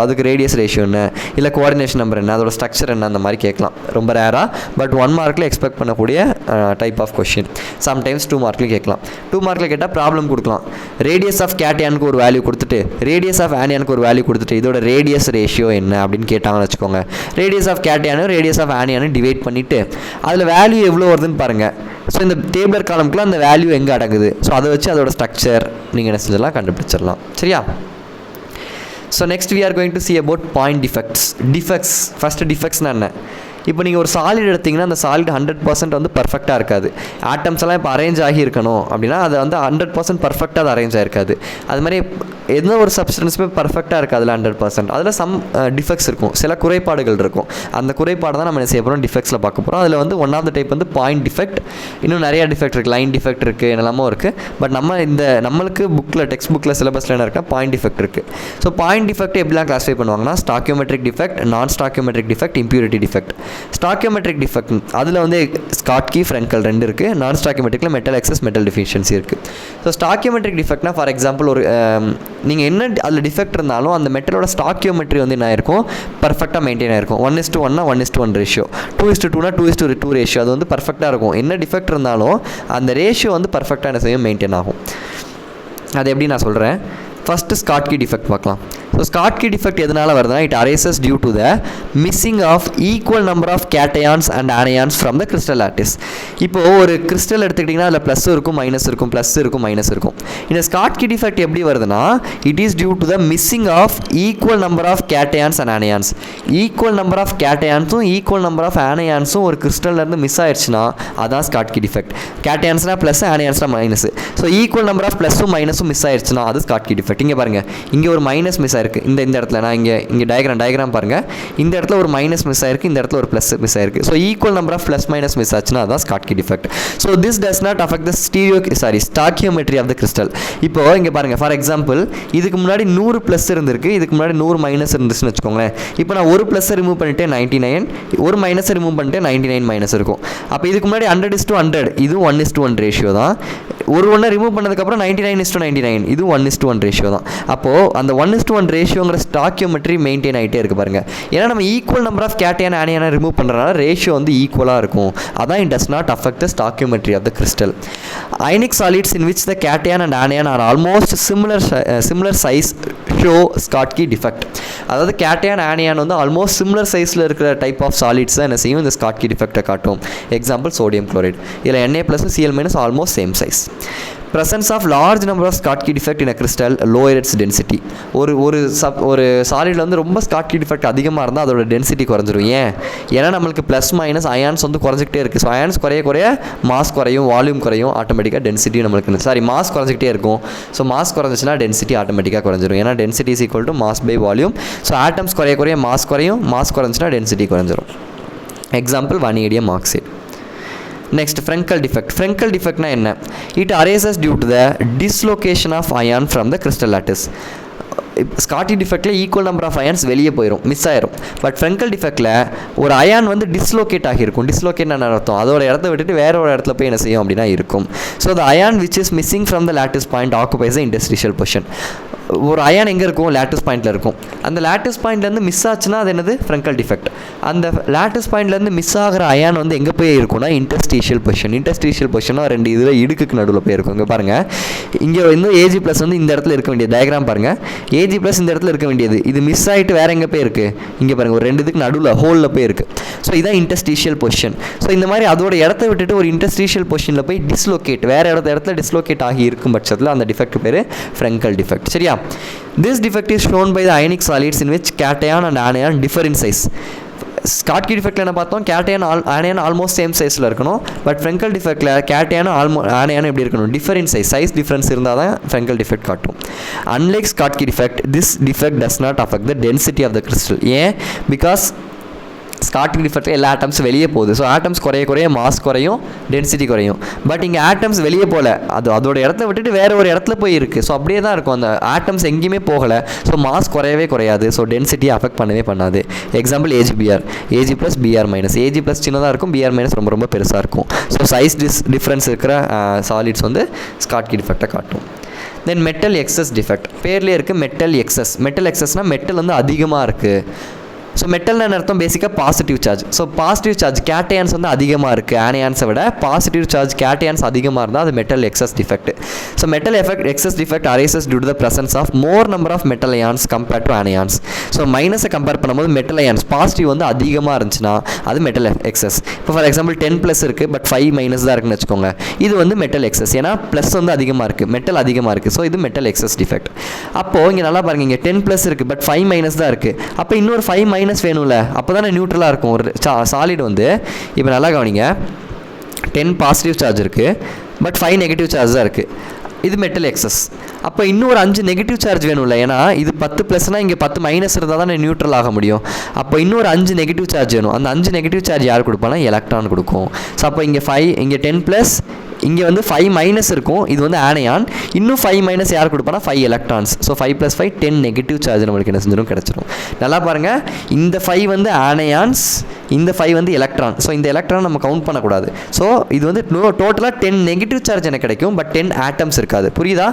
அதுக்கு ரேடியஸ் ரேஷியோ என்ன, இல்லை கோஆர்டினேஷன் நம்பர் என்ன, அதோட ஸ்ட்ரக்சர் என்ன, அந்த மாதிரி கேட்கலாம். ரொம்ப ரேராக, பட் 1 மார்க்கில் எக்ஸ்பெக்ட் பண்ணக்கூடிய டைப் ஆஃப் கொஷின். சம்டைம்ஸ் 2 மார்க்கில் கேட்கலாம். 2 மார்க்கில் கேட்டால் ப்ராப்ளம் கொடுக்கலாம். ரேடியஸ் ஆஃப் கேட்டையானுக்கு ஒரு வேல்யூ கொடுத்துட்டு ரேடியஸ் ஆஃப் ஆனியானுக்கு ஒரு வேல்யூ கொடுத்துட்டு இதோட ரேடியஸ் ரேஷியோ என்ன அப்படின்னு கேட்டாங்கன்னு வச்சுக்கோங்க. Radius of cation radius of anion divide பண்ணிவிட்டு அதில் வேல்யூ எவ்வளோ வருதுன்னு பாருங்கள். ஸோ இந்த டேபிளர் காலம்க்குலாம் அந்த வேல்யூ எங்கே அடங்குது, ஸோ அதை வச்சு அதோட ஸ்ட்ரக்சர் நீங்கள் என்ன செஞ்சலாம், கண்டுபிடிச்சிடலாம். சரியா? So next we are going to see about point defects. Defects, first டிஃபெக்ட்ஸ்னால் என்ன? இப்போ நீங்கள் ஒரு சாலிட் எடுத்திங்கன்னா அந்த சாலிட் 100% வந்து பர்ஃபெக்டாக இருக்காது. ஆட்டம்ஸ் எல்லாம் இப்போ அரேஞ்ச் ஆகி இருக்கணும் அப்படின்னா அது வந்து 100% பர்ஃபெக்டாக அது அரேஞ்ச் ஆகிருக்காது. அது மாதிரி எந்த ஒரு சப்ஸ்டன்ஸுமே பர்ஃபெக்டாக இருக்காது அதில் 100%. அதில் சம் டிஃபெக்ட்ஸ் இருக்கும், சில குறைபாடுகள் இருக்கும். அந்த குறைபாடு தான் நம்ம என்ன செய்ய போகிறோம், டிஃபெக்ட்ஸில் பார்க்க போகிறோம். அதில் வந்து ஒன் ஆஃப் த டைப் வந்து பாயிண்ட் டிஃபெக்ட். இன்னும் நிறையா டிஃபெக்ட் இருக்குது, லைன் டிஃபெக்ட் இருக்குது, என்னெல்லாமோ இருக்குது. பட் நம்மளுக்கு புக்கில், டெக்ஸ்ட் புக்கில், சிலபஸில் என்ன இருக்குன்னா பாயிண்ட் டிஃபெக்ட் இருக்குது. ஸோ பாயிண்ட் டிஃபெக்ட் எப்படிலாம் கிளாஸிஃபை பண்ணுவாங்கன்னா ஸ்டாக்கியோமெட்ரிக் டிஃபெக்ட், நான் stoichiometric defect, impurity defect. Stoichiometric defect அதில் வந்து ஸ்காட்கி, ஃப்ரெங்கல் 2 இருக்குது. நான் ஸ்டாக்கியோமெட்ரிக்கில் மெட்டல் எக்ஸஸ், மெட்டல் டிஃபிஷியன்சி இருக்குது. ஸோ ஸ்டாக்கியோமெட்ரிக் டிஃபெக்ட்னா ஃபார் எக்ஸாம்பிள் ஒரு நீங்கள் என்ன அதில் டிஃபெக்ட் இருந்தாலும் அந்த மெட்டலோட ஸ்டாக்கியோமெட்ரி வந்து என்ன ஆயிருக்கும், பர்ஃபெக்டாக மெயின்டைன் ஆயிருக்கும். 1:1னா 1:1 ரேஷியோ, 2:2னா 2:2 ரேஷியோ, அது வந்து பர்ஃபெக்டாக இருக்கும். என்ன டிஃபெக்ட் இருந்தாலும் அந்த ரேஷியோ வந்து பர்ஃபெக்டாக என்ன செய்யும், மெயின்டைன் ஆகும். அது எப்படி நான் சொல்கிறேன். ஃபஸ்ட்டு ஸ்காட்கி டிஃபெக்ட் பார்க்கலாம். ஸோ ஸ்காட்கி டிஃபெக்ட் எதனால் வருதுன்னா it arises due to the missing of equal number of cations and anions from the crystal lattice. இப்போது ஒரு கிறிஸ்டல் எடுத்துக்கிட்டிங்கன்னா அதில் ப்ளஸ் இருக்கும், மைனஸ் இருக்கும், ப்ளஸ் இருக்கும், மைனஸ் இருக்கும். இந்த ஸ்காட்கி டிஃபெக்ட் எப்படி வருதுன்னா it is due to the missing of equal number of cations and anions. Equal number of கேட்டையான்ஸும் ஈக்குவல் நம்பர் ஆஃப் ஆனியான்ஸும் ஒரு கிறிஸ்டல்லேருந்து மிஸ் ஆயிடுச்சுன்னா அதான் ஸ்காட்கி டிஃபெக்ட். கேட்டையான்ஸ்னால் ப்ளஸ், ஆனியான்ஸ்னால் minus. So equal number of ப்ளஸும் மைனஸும் மிஸ் ஆயிடுச்சுன்னா அது ஸ்காட்கி டிஃபெக்ட். இங்கே பாருங்கள், இங்கே ஒரு மைனஸ் மிஸ் ஆயிருக்கு. இந்த இடத்துல நான் இங்கே டயக்ராம் பாருங்கள். இந்த இடத்துல ஒரு மைனஸ் மிஸ் ஆயிருக்கு, இந்த இடத்துல ஒரு ப்ளஸ் மிஸ் ஆயிருக்கு. So equal number of plus minus miss ஆச்சுன்னா அதான் Schottky defect. So this does not affect the stoichiometry of the crystal. இப்போ இங்கே பாருங்கள், ஃபார் எக்ஸாம்பிள் இதுக்கு முன்னாடி 100 ப்ளஸ் இருந்திருக்கு, இதுக்கு முன்னாடி 100 மைனஸ் இருந்துச்சுன்னு வச்சுக்கோங்களேன். இப்போ நான் ஒரு ப்ளஸ்ஸை ரிமூவ் பண்ணிட்டு 99, ஒரு மைனஸை ரிமூவ் பண்ணிட்டு 99 மைனஸ் இருக்கும். அப்போ இதுக்கு முன்னாடி 100:100, இது 1:1 ரேஷியோ தான். ஒரு ஒன்றை ரிமூவ் பண்ணதுக்கப்புறம் 99:99, இது 1:1 ரேஷியோ தான். அப்போது அந்த 1:1 ரேஷியோங்கிற ஸ்டாக்கியோமெட்ரி மெயின்டைன் ஆகிட்டே இருக்குது பாருங்கள். ஏன்னா நம்ம ஈக்குவல் நம்பர் ஆஃப் கேட்டையான் ஆனியானை ரிமூவ் பண்ணுறதுனால ரேஷியோ வந்து ஈக்குவலாக இருக்கும். அதான் it does not affect the stoichiometry of the crystal. Ionic solids in which the cation and anion are almost similar size show Schottky defect. அதாவது கேட்டையான் ஆனியான் வந்து almost similar சைஸில் இருக்கிற டைப் ஆஃப் சாலிட்ஸ் தான் என்ன செய்யும், இந்த Schottky டிஃபெக்டை காட்டும். Example sodium chloride. இதில் Na+Cl- almost same size. presence of large number of Schottky defect in a crystal lower its density. ஒரு சாலிடில் வந்து ரொம்ப Schottky defect அதிகமாக இருந்தால் அதோட டென்சிட்டி குறைஞ்சிரும். ஏன்னா நம்மளுக்கு ப்ளஸ் மைனஸ் அயான்ஸ் வந்து குறைஞ்சிக்கிட்டே இருக்குது. ஸோ அயான்ஸ் குறைய மாஸ் குறையும், வால்யூம் குறையும், ஆட்டோமேட்டிக்காக டென்சிட்டி நம்மளுக்கு மாஸ் குறைஞ்சிக்கிட்டே இருக்கும். ஸோ மாஸ் குறைஞ்சிச்சுன்னா டென்சிட்டி ஆட்டோமேட்டிக்காக குறைஞ்சிரும். ஏன்னா density is equal to mass by volume. So atoms குறைய மாஸ் குறையும், மாஸ் குறைஞ்சினா டென்சிட்டி குறைஞ்சிரும். Example vanadium oxide. Next, Frenkel defect. Frenkel defect na enna? It arises due to the dislocation of ion from the crystal lattice. Schottky defectல equal number of ions வெளியே போயிடும், miss ஆயிரும். But Frenkel டிஃபெக்டில் ஒரு ion வந்து dislocate ஆகியிருக்கும். Dislocate அர்த்தம் அதோட இடத்த விட்டுட்டு வேற ஒரு இடத்துல போய் என்ன செய்யும் அப்படின்னா இருக்கும். So the ion which is missing from the lattice point occupies the industrial position. ஒரு அயான் எங்கே இருக்கும், லேட்டிஸ் பாயிண்டில் இருக்கும். அந்த லேட்டிஸ் பாயிண்ட்லேருந்து மிஸ் ஆச்சுன்னா அது என்னது, ஃப்ரெங்கல் டிஃபெக்ட். அந்த லேட்டிஸ் பாயிண்ட்லேருந்து மிஸ் ஆகிற அயான் வந்து எங்கே போய் இருக்கும்னா இன்டர்ஸ்டீஷியல் பொசிஷன். இன்டர்ஸ்டீஷியல் பொசிஷனாக 2 இதில் இடுக்குக்கு நடுவில் போய் இருக்கும். இங்கே பாருங்கள், இங்கே வந்து ஏஜி ப்ளஸ் வந்து இந்த இடத்துல இருக்க வேண்டியது, டயக்ராம் பாருங்கள், ஏஜி ப்ளஸ் இந்த இடத்துல இருக்க வேண்டியது, இது மிஸ் ஆகிட்டு வேறு எங்கே போய் இருக்குது, இங்கே பாருங்கள் ஒரு 2 இதுக்கு நடுவில் ஹோலில் போய் இருக்குது. ஸோ இதான் இன்டர்ஸ்டீஷியல் பொசிஷன். ஸோ இந்த மாதிரி அதோட இடத்த விட்டுட்டு ஒரு இன்டர்ஸ்டீஷியல் பொசிஷனில் போய் டிஸ்லோகேட், வேறு இடத்துல டிஸ்லோகேட் ஆகி இருக்கும் பட்சத்தில் அந்த டிஃபெக்ட் பேர் ஃப்ரெங்கல் டிஃபெக்ட். சரியா? This defect is shown by the ionic solids in which cation and anion differ in size. Schottky டிஃபெக்டில் என்ன பார்த்தோம், கேட்டையான் ஆனியான் ஆல்மோஸ்ட் சேம் சைஸில் இருக்கணும். பட் ஃப்ரெங்கல் டிஃபெக்டில் கேட்டையானும் ஆனியானும் எப்படி இருக்கணும், டிஃபரன்ஸ் சைஸ் டிஃப்ரென்ஸ் இருந்தால் தான் ஃப்ரெங்கல் டிஃபெக்ட் காட்டும். Unlike Schottky defect, this defect does not affect the density of the crystal. ஏன்? பிகாஸ் ஸ்காட்கி டிஃபெக்டில் எல்லா ஆட்டம்ஸ் வெளியே போகுது. ஸோ ஆட்டம்ஸ் குறைய மாஸ் குறையும், டென்சிட்டி குறையும். பட் இங்கே ஆட்டம்ஸ் வெளியே போகல, அதோட இடத்த விட்டுட்டு வேறு ஒரு இடத்துல போய் இருக்குது. ஸோ அப்படியே தான் இருக்கும், அந்த ஆட்டம்ஸ் எங்கேயுமே போகலை. ஸோ மாஸ் குறையவே குறையாது, ஸோ டென்சிட்டியை அஃபெக்ட் பண்ணவே பண்ணாது. Example AGBR, AG plus BR minus. AG plus சின்னதாக இருக்கும், பிஆர் மைனஸ் ரொம்ப ரொம்ப பெருசாக இருக்கும். ஸோ சைஸ் டிஃப்ரென்ஸ் இருக்கிற சாலிட்ஸ் வந்து ஸ்காட்கி டிஃபெக்டை காட்டும். தென் மெட்டல் எக்ஸஸ் டிஃபெக்ட், பேர்லேயே இருக்குது மெட்டல் எக்ஸஸ். மெட்டல் எக்ஸஸ்னால் மெட்டல் வந்து அதிகமாக இருக்குது. ஸோ மெட்டல்னு அர்த்தம் பேசிக்காக positive charge. So positive charge cations வந்து அதிகமாக இருக்குது ஆனியான்ஸை விட, பாசிட்டிவ் சார்ஜ் கேட்டையான்ஸ் அதிகமாக இருந்தால் அது metal excess defect. So metal excess defect arises due to the presence of more number of metal ions compared to anions. So மைனஸை compare பண்ணும்போது metal ions positive வந்து அதிகமாக இருந்துச்சுன்னா அது மெட்டல் எக்ஸஸ். இப்போ ஃபார் எக்ஸாம்பிள் 10+ இருக்குது பட் 5- தான் இருக்குன்னு வச்சுக்கோங்க, இது வந்து மெட்டல் எக்ஸஸ். ஏன்னா ப்ளஸ் வந்து அதிகமாக இருக்குது, மெட்டல் அதிகமாக இருக்குது. ஸோ இது மெட்டல் எக்ஸஸ் டிஃபெக்ட். அப்போது இங்கே நல்லா பாருங்கள், இங்கே 10+ இருக்குது பட் 5- தான் இருக்குது. அப்போ இன்னொரு 5- வேணும்ல, அப்போ தானே நியூட்ரலாக இருக்கும் ஒரு சாலிட் வந்து. இப்போ நல்லா கவனிங்க, 10 பாசிட்டிவ் சார்ஜ் இருக்குது பட் 5 நெகட்டிவ் சார்ஜ் தான் இருக்குது. இது மெட்டல் எக்ஸஸ். அப்போ இன்னொரு 5 நெகட்டிவ் சார்ஜ் வேணும்ல, ஏன்னா இது 10+னா இங்கே 10- இருந்தால் தான் நியூட்ரல் ஆக முடியும். அப்போ இன்னொரு 5 நெகட்டிவ் சார்ஜ் வேணும். அந்த 5 நெகட்டிவ் சார்ஜ் யார் கொடுப்பானா, எலக்ட்ரான் கொடுக்கும். ஸோ அப்போ இங்கே 5, இங்கே 10+, இங்கே வந்து 5- இருக்கும், இது வந்து ஆனியான். இன்னும் 5- யார் கொடுப்பானா, 5 எலக்ட்ரான்ஸ். ஸோ 5 + 5 10 நெகட்டிவ் சார்ஜ் நம்மளுக்கு என்ன செஞ்சிடும், கிடச்சிடும். நல்லா பாருங்கள், இந்த 5 வந்து ஆனியான்ஸ், இந்த 5 வந்து எலக்ட்ரான். ஸோ இந்த எலக்ட்ரான் நம்ம கவுண்ட் பண்ணக்கூடாது. ஸோ இது வந்து டோட்டலாக 10 நெகட்டிவ் சார்ஜ் எனக்கு கிடைக்கும், பட் 10 ஆட்டம்ஸ் இருக்காது. புரியுதா?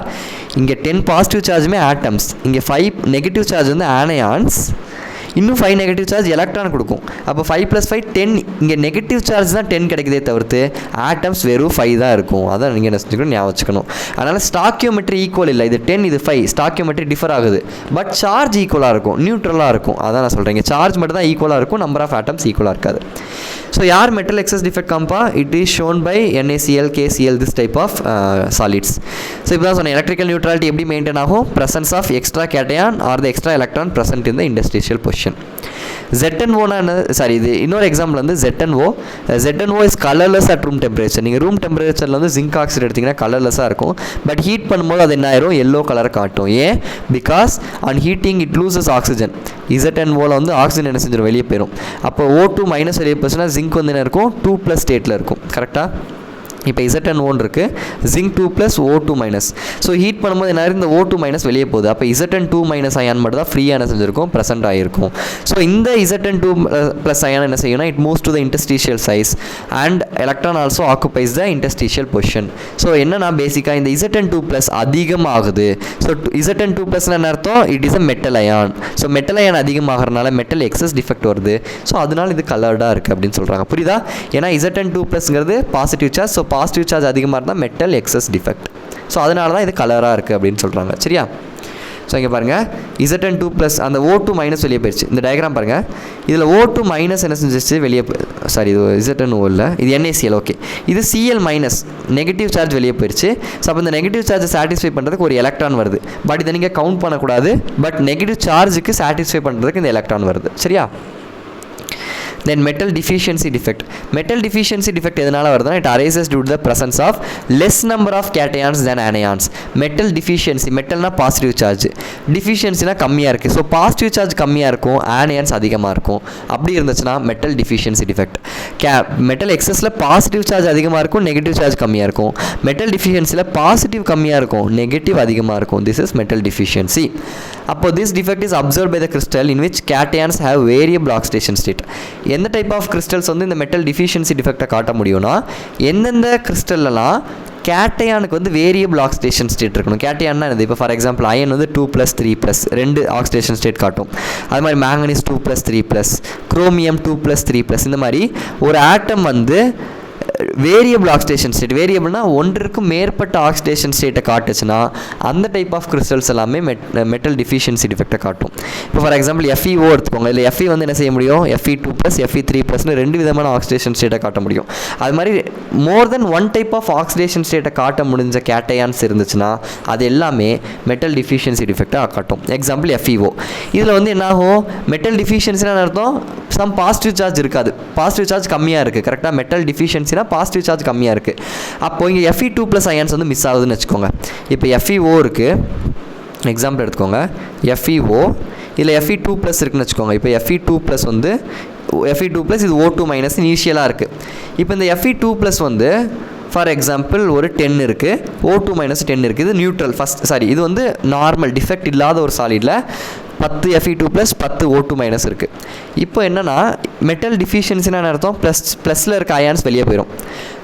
இங்கே 10 பாசிட்டிவ் சார்ஜுமே ஆட்டம்ஸ், இங்கே 5 நெகட்டிவ் சார்ஜ் வந்து ஆனியான்ஸ், இன்னும் 5 நெகட்டிவ் சார்ஜ் எலக்ட்ரான் கொடுக்கும். அப்போ 5 + 5 10, இங்கே நெகட்டிவ் சார்ஜ் தான் 10 கிடைக்குதே தவிர்த்து ஆட்டம்ஸ் வெறும் 5 தான் இருக்கும். அதான் நீங்கள் என்ன செஞ்சுக்கணும், ஞாபகம் வச்சுக்கணும். அதனால் ஸ்டாக்கியோமெட்ரி ஈக்குவல் இல்லை, இது 10 இது 5, ஸ்டாக்கியோமெட்ரி டிஃபர் ஆகுது. பட் சார்ஜ் ஈக்குவலாக இருக்கும், நியூட்ரலாக இருக்கும். அதான் நான் சொல்கிறேன், சார்ஜ் மட்டும் தான் ஈக்குவலாக இருக்கும், நம்பர் ஆஃப் ஆட்டம்ஸ் ஈக்குவலாக இருக்காது. ஸோ யார் மெட்டல் எக்ஸஸ் டிஃபெக்ட் காம்பா, it is shown by NaCl, KCl, this type of solids. So இப்போ தான் சொன்னேன், எலக்ட்ரிக்கல் நியூட்ரலிட்டி எப்படி மெயின்டைன் ஆகும், presence of extra cation or the extra electron present in the industrial position. ZnOனா என்ன, sorry இது இன்னொரு எக்ஸாம்பிள் வந்து ZnO. ZnO is colourless at room temperature. நீங்கள் ரூம் டெம்பரேச்சரில் வந்து ஜிங்க் ஆக்சைடு எடுத்திங்கன்னா கலர்லெஸ்ஸாக இருக்கும். பட் ஹீட் பண்ணும்போது அது என்ன ஆயிரும், எல்லோ கலர் காட்டும். ஏன்? Because on heating it loses oxygen. ZnOவில் வந்து ஆக்சிஜன் என்ன செஞ்சிடும், வெளியே போயிடும். அப்போ O2- வெளியே போச்சுன்னா ஜிங்க் வந்து என்ன இருக்கும், 2+ ஸ்டேட்டில் இருக்கும். கரெக்டாக? இப்போ ZnO இருக்குது, ஜிங்க் 2+ O2-. ஸோ ஹீட் பண்ணும்போது என்ன, இந்த O2- வெளியே போகுது. அப்போ Zn2- அயான் மட்டும் தான் ஃப்ரீயாக என்ன செஞ்சுருக்கும், ப்ரெசென்ட் ஆகிருக்கும். ஸோ இந்த Zn2+ அயான் என்ன செய்யணும்னா, it moves to the interstitial size and electron also occupies the interstitial position. So என்னன்னா பேசிக்காக இந்த Zn2+ அதிகமாகுது. ஸோ Zn2+ என்ன அர்த்தம், it is a metal ion. So metal ion அதிகமாகறதுனால மெட்டல் எக்ஸஸ் டிஃபெக்ட் வருது. ஸோ அதனால் இது கலர்டாக இருக்குது அப்படின்னு சொல்கிறாங்க. புரியுதா? ஏன்னா Zn2+ங்கிறது positive charge. So positive charge அதிகமாக இருந்தால் மெட்டல் எக்ஸஸ் டிஃபெக்ட். ஸோ அதனால தான் இது கலராக இருக்குது அப்படின்னு சொல்கிறாங்க. சரியா? ஸோ இங்கே பாருங்கள், Zn2+ அந்த O2- வெளியே போயிடுச்சு. இந்த டயக்ராம் பாருங்கள், இதில் O2- என்ன செஞ்சிச்சு, வெளியே சாரி இது ZnO இல்லை, இது NaCl. ஓகே, இது Cl- நெகட்டிவ் சார்ஜ் வெளியே போயிடுச்சு. ஸோ அப்போ இந்த நெகட்டிவ் சார்ஜை சாட்டிஸ்ஃபை பண்ணுறதுக்கு ஒரு எலக்ட்ரான் வருது. பட் இதை நீங்கள் கவுண்ட் பண்ணக்கூடாது. பட் நெகட்டிவ் சார்ஜுக்கு சாட்டிஸ்ஃபை பண்ணுறதுக்கு இந்த எலக்ட்ரான் வருது. சரியா? Then metal deficiency defect. Metal deficiency defect எதனால வருதுன்னா, it arises due to the presence of less number of cations than anions. Metal deficiency, metalனா பாசிட்டிவ் சார்ஜ், டிஃபிஷியன்சினா கம்மியாக இருக்குது. ஸோ பாசிட்டிவ் சார்ஜ் கம்மியாக இருக்கும், ஆனியான்ஸ் அதிகமாக இருக்கும். அப்படி இருந்துச்சுன்னா மெட்டல் டிஃபிஷியன்சி டிஃபெக்ட். மெட்டல் எக்ஸஸில் பாசிட்டிவ் சார்ஜ் அதிகமாக இருக்கும், நெகட்டிவ் சார்ஜ் கம்மியாக இருக்கும். மெட்டல் டிஃபிஷியன்சியில் பாசிட்டிவ் கம்மியாக இருக்கும், நெகட்டிவ் அதிகமாக இருக்கும். This is metal deficiency. அப்போ this defect is observe by the crystal in which cations have variable oxidation state. எந்த டைப் ஆஃப் கிறிஸ்டல்ஸ் வந்து இந்த மெட்டல் டிஃபிஷியன்சி டிஃபெக்டை காட்ட முடியும்னா, எந்தெந்த கிறிஸ்டல்லாம் கேட்டையானுக்கு வந்து வேரியபிள் ஆக்சிடேஷன் ஸ்டேட் இருக்கணும். கேட்டையான்னா என்னது? இப்போ ஃபார் எக்ஸாம்பிள் அயன் வந்து 2+, 3+, 2 ஆக்சிடேஷன் ஸ்டேட் காட்டும். அது மாதிரி மேங்கனீஸ் 2+, 3+, குரோமியம் 2+, 3+. இந்த மாதிரி ஒரு ஆட்டம் வந்து வேரியபிள் ஆக்சிடேஷன் ஸ்டேட், வேரியபிள்னா ஒன்றுக்கும் மேற்பட்ட ஆக்சிடேஷன் ஸ்டேட்டை காட்டுச்சுன்னா அந்த டைப் ஆஃப் கிறிஸ்டல்ஸ் எல்லாமே மெட்டல் டிஃபிஷியன்சி டிஃபெக்டை காட்டும். இப்போ ஃபார் எக்ஸாம்பிள் FeO எடுத்துக்கோங்க. இல்லை Fe வந்து என்ன செய்ய முடியும்? Fe2+, Fe3+னு 2 விதமான ஆக்சிடேஷன் ஸ்டேட்டை காட்ட முடியும். அது மாதிரி மோர் தென் ஒன் டைப் ஆஃப் ஆக்சிடேஷன் ஸ்டேட்டை காட்ட முடிஞ்ச கேட்டையான்ஸ் இருந்துச்சுன்னா அது எல்லாமே மெட்டல் டிஃபிஷியன்சி டிஃபெக்டாக காட்டும். Example FeO. இதில் வந்து என்ன ஆகும்? மெட்டல் டிஃபிஷியன்சினா அர்த்தம் சம் பாசிட்டிவ் சார்ஜ் இருக்காது, பாசிட்டிவ் சார்ஜ் கம்மியாக இருக்குது. கரெக்டாக மெட்டல் டிஃபிஷியன்சினா பாசிட்டிவ் சார்ஜ் கம்மியாக இருக்குது. அப்போ இங்கே Fe2+ அயான்ஸ் வந்து மிஸ் ஆகுதுன்னு வச்சுக்கோங்க. இப்போ FeO இருக்குது, எக்ஸாம்பிள் எடுத்துக்கோங்க. FeO இதில் Fe2+ இருக்குன்னு வச்சுக்கோங்க. இப்போ Fe2+ வந்து Fe2+ இது O2- இனிஷியலாக இருக்குது. இப்போ இந்த Fe2+ வந்து ஃபார் எக்ஸாம்பிள் ஒரு 10 இருக்குது, O2- 10 இருக்குது. இது நியூட்ரல் இது வந்து நார்மல் டிஃபெக்ட் இல்லாத ஒரு சாலிடில் 10 Fe2+, 10 O2- இருக்குது. இப்போ என்னென்னா மெட்டல் டிஃபிஷியன்சினா அர்த்தம் ப்ளஸில் இருக்க அயான்ஸ் வெளியே போயிடும்.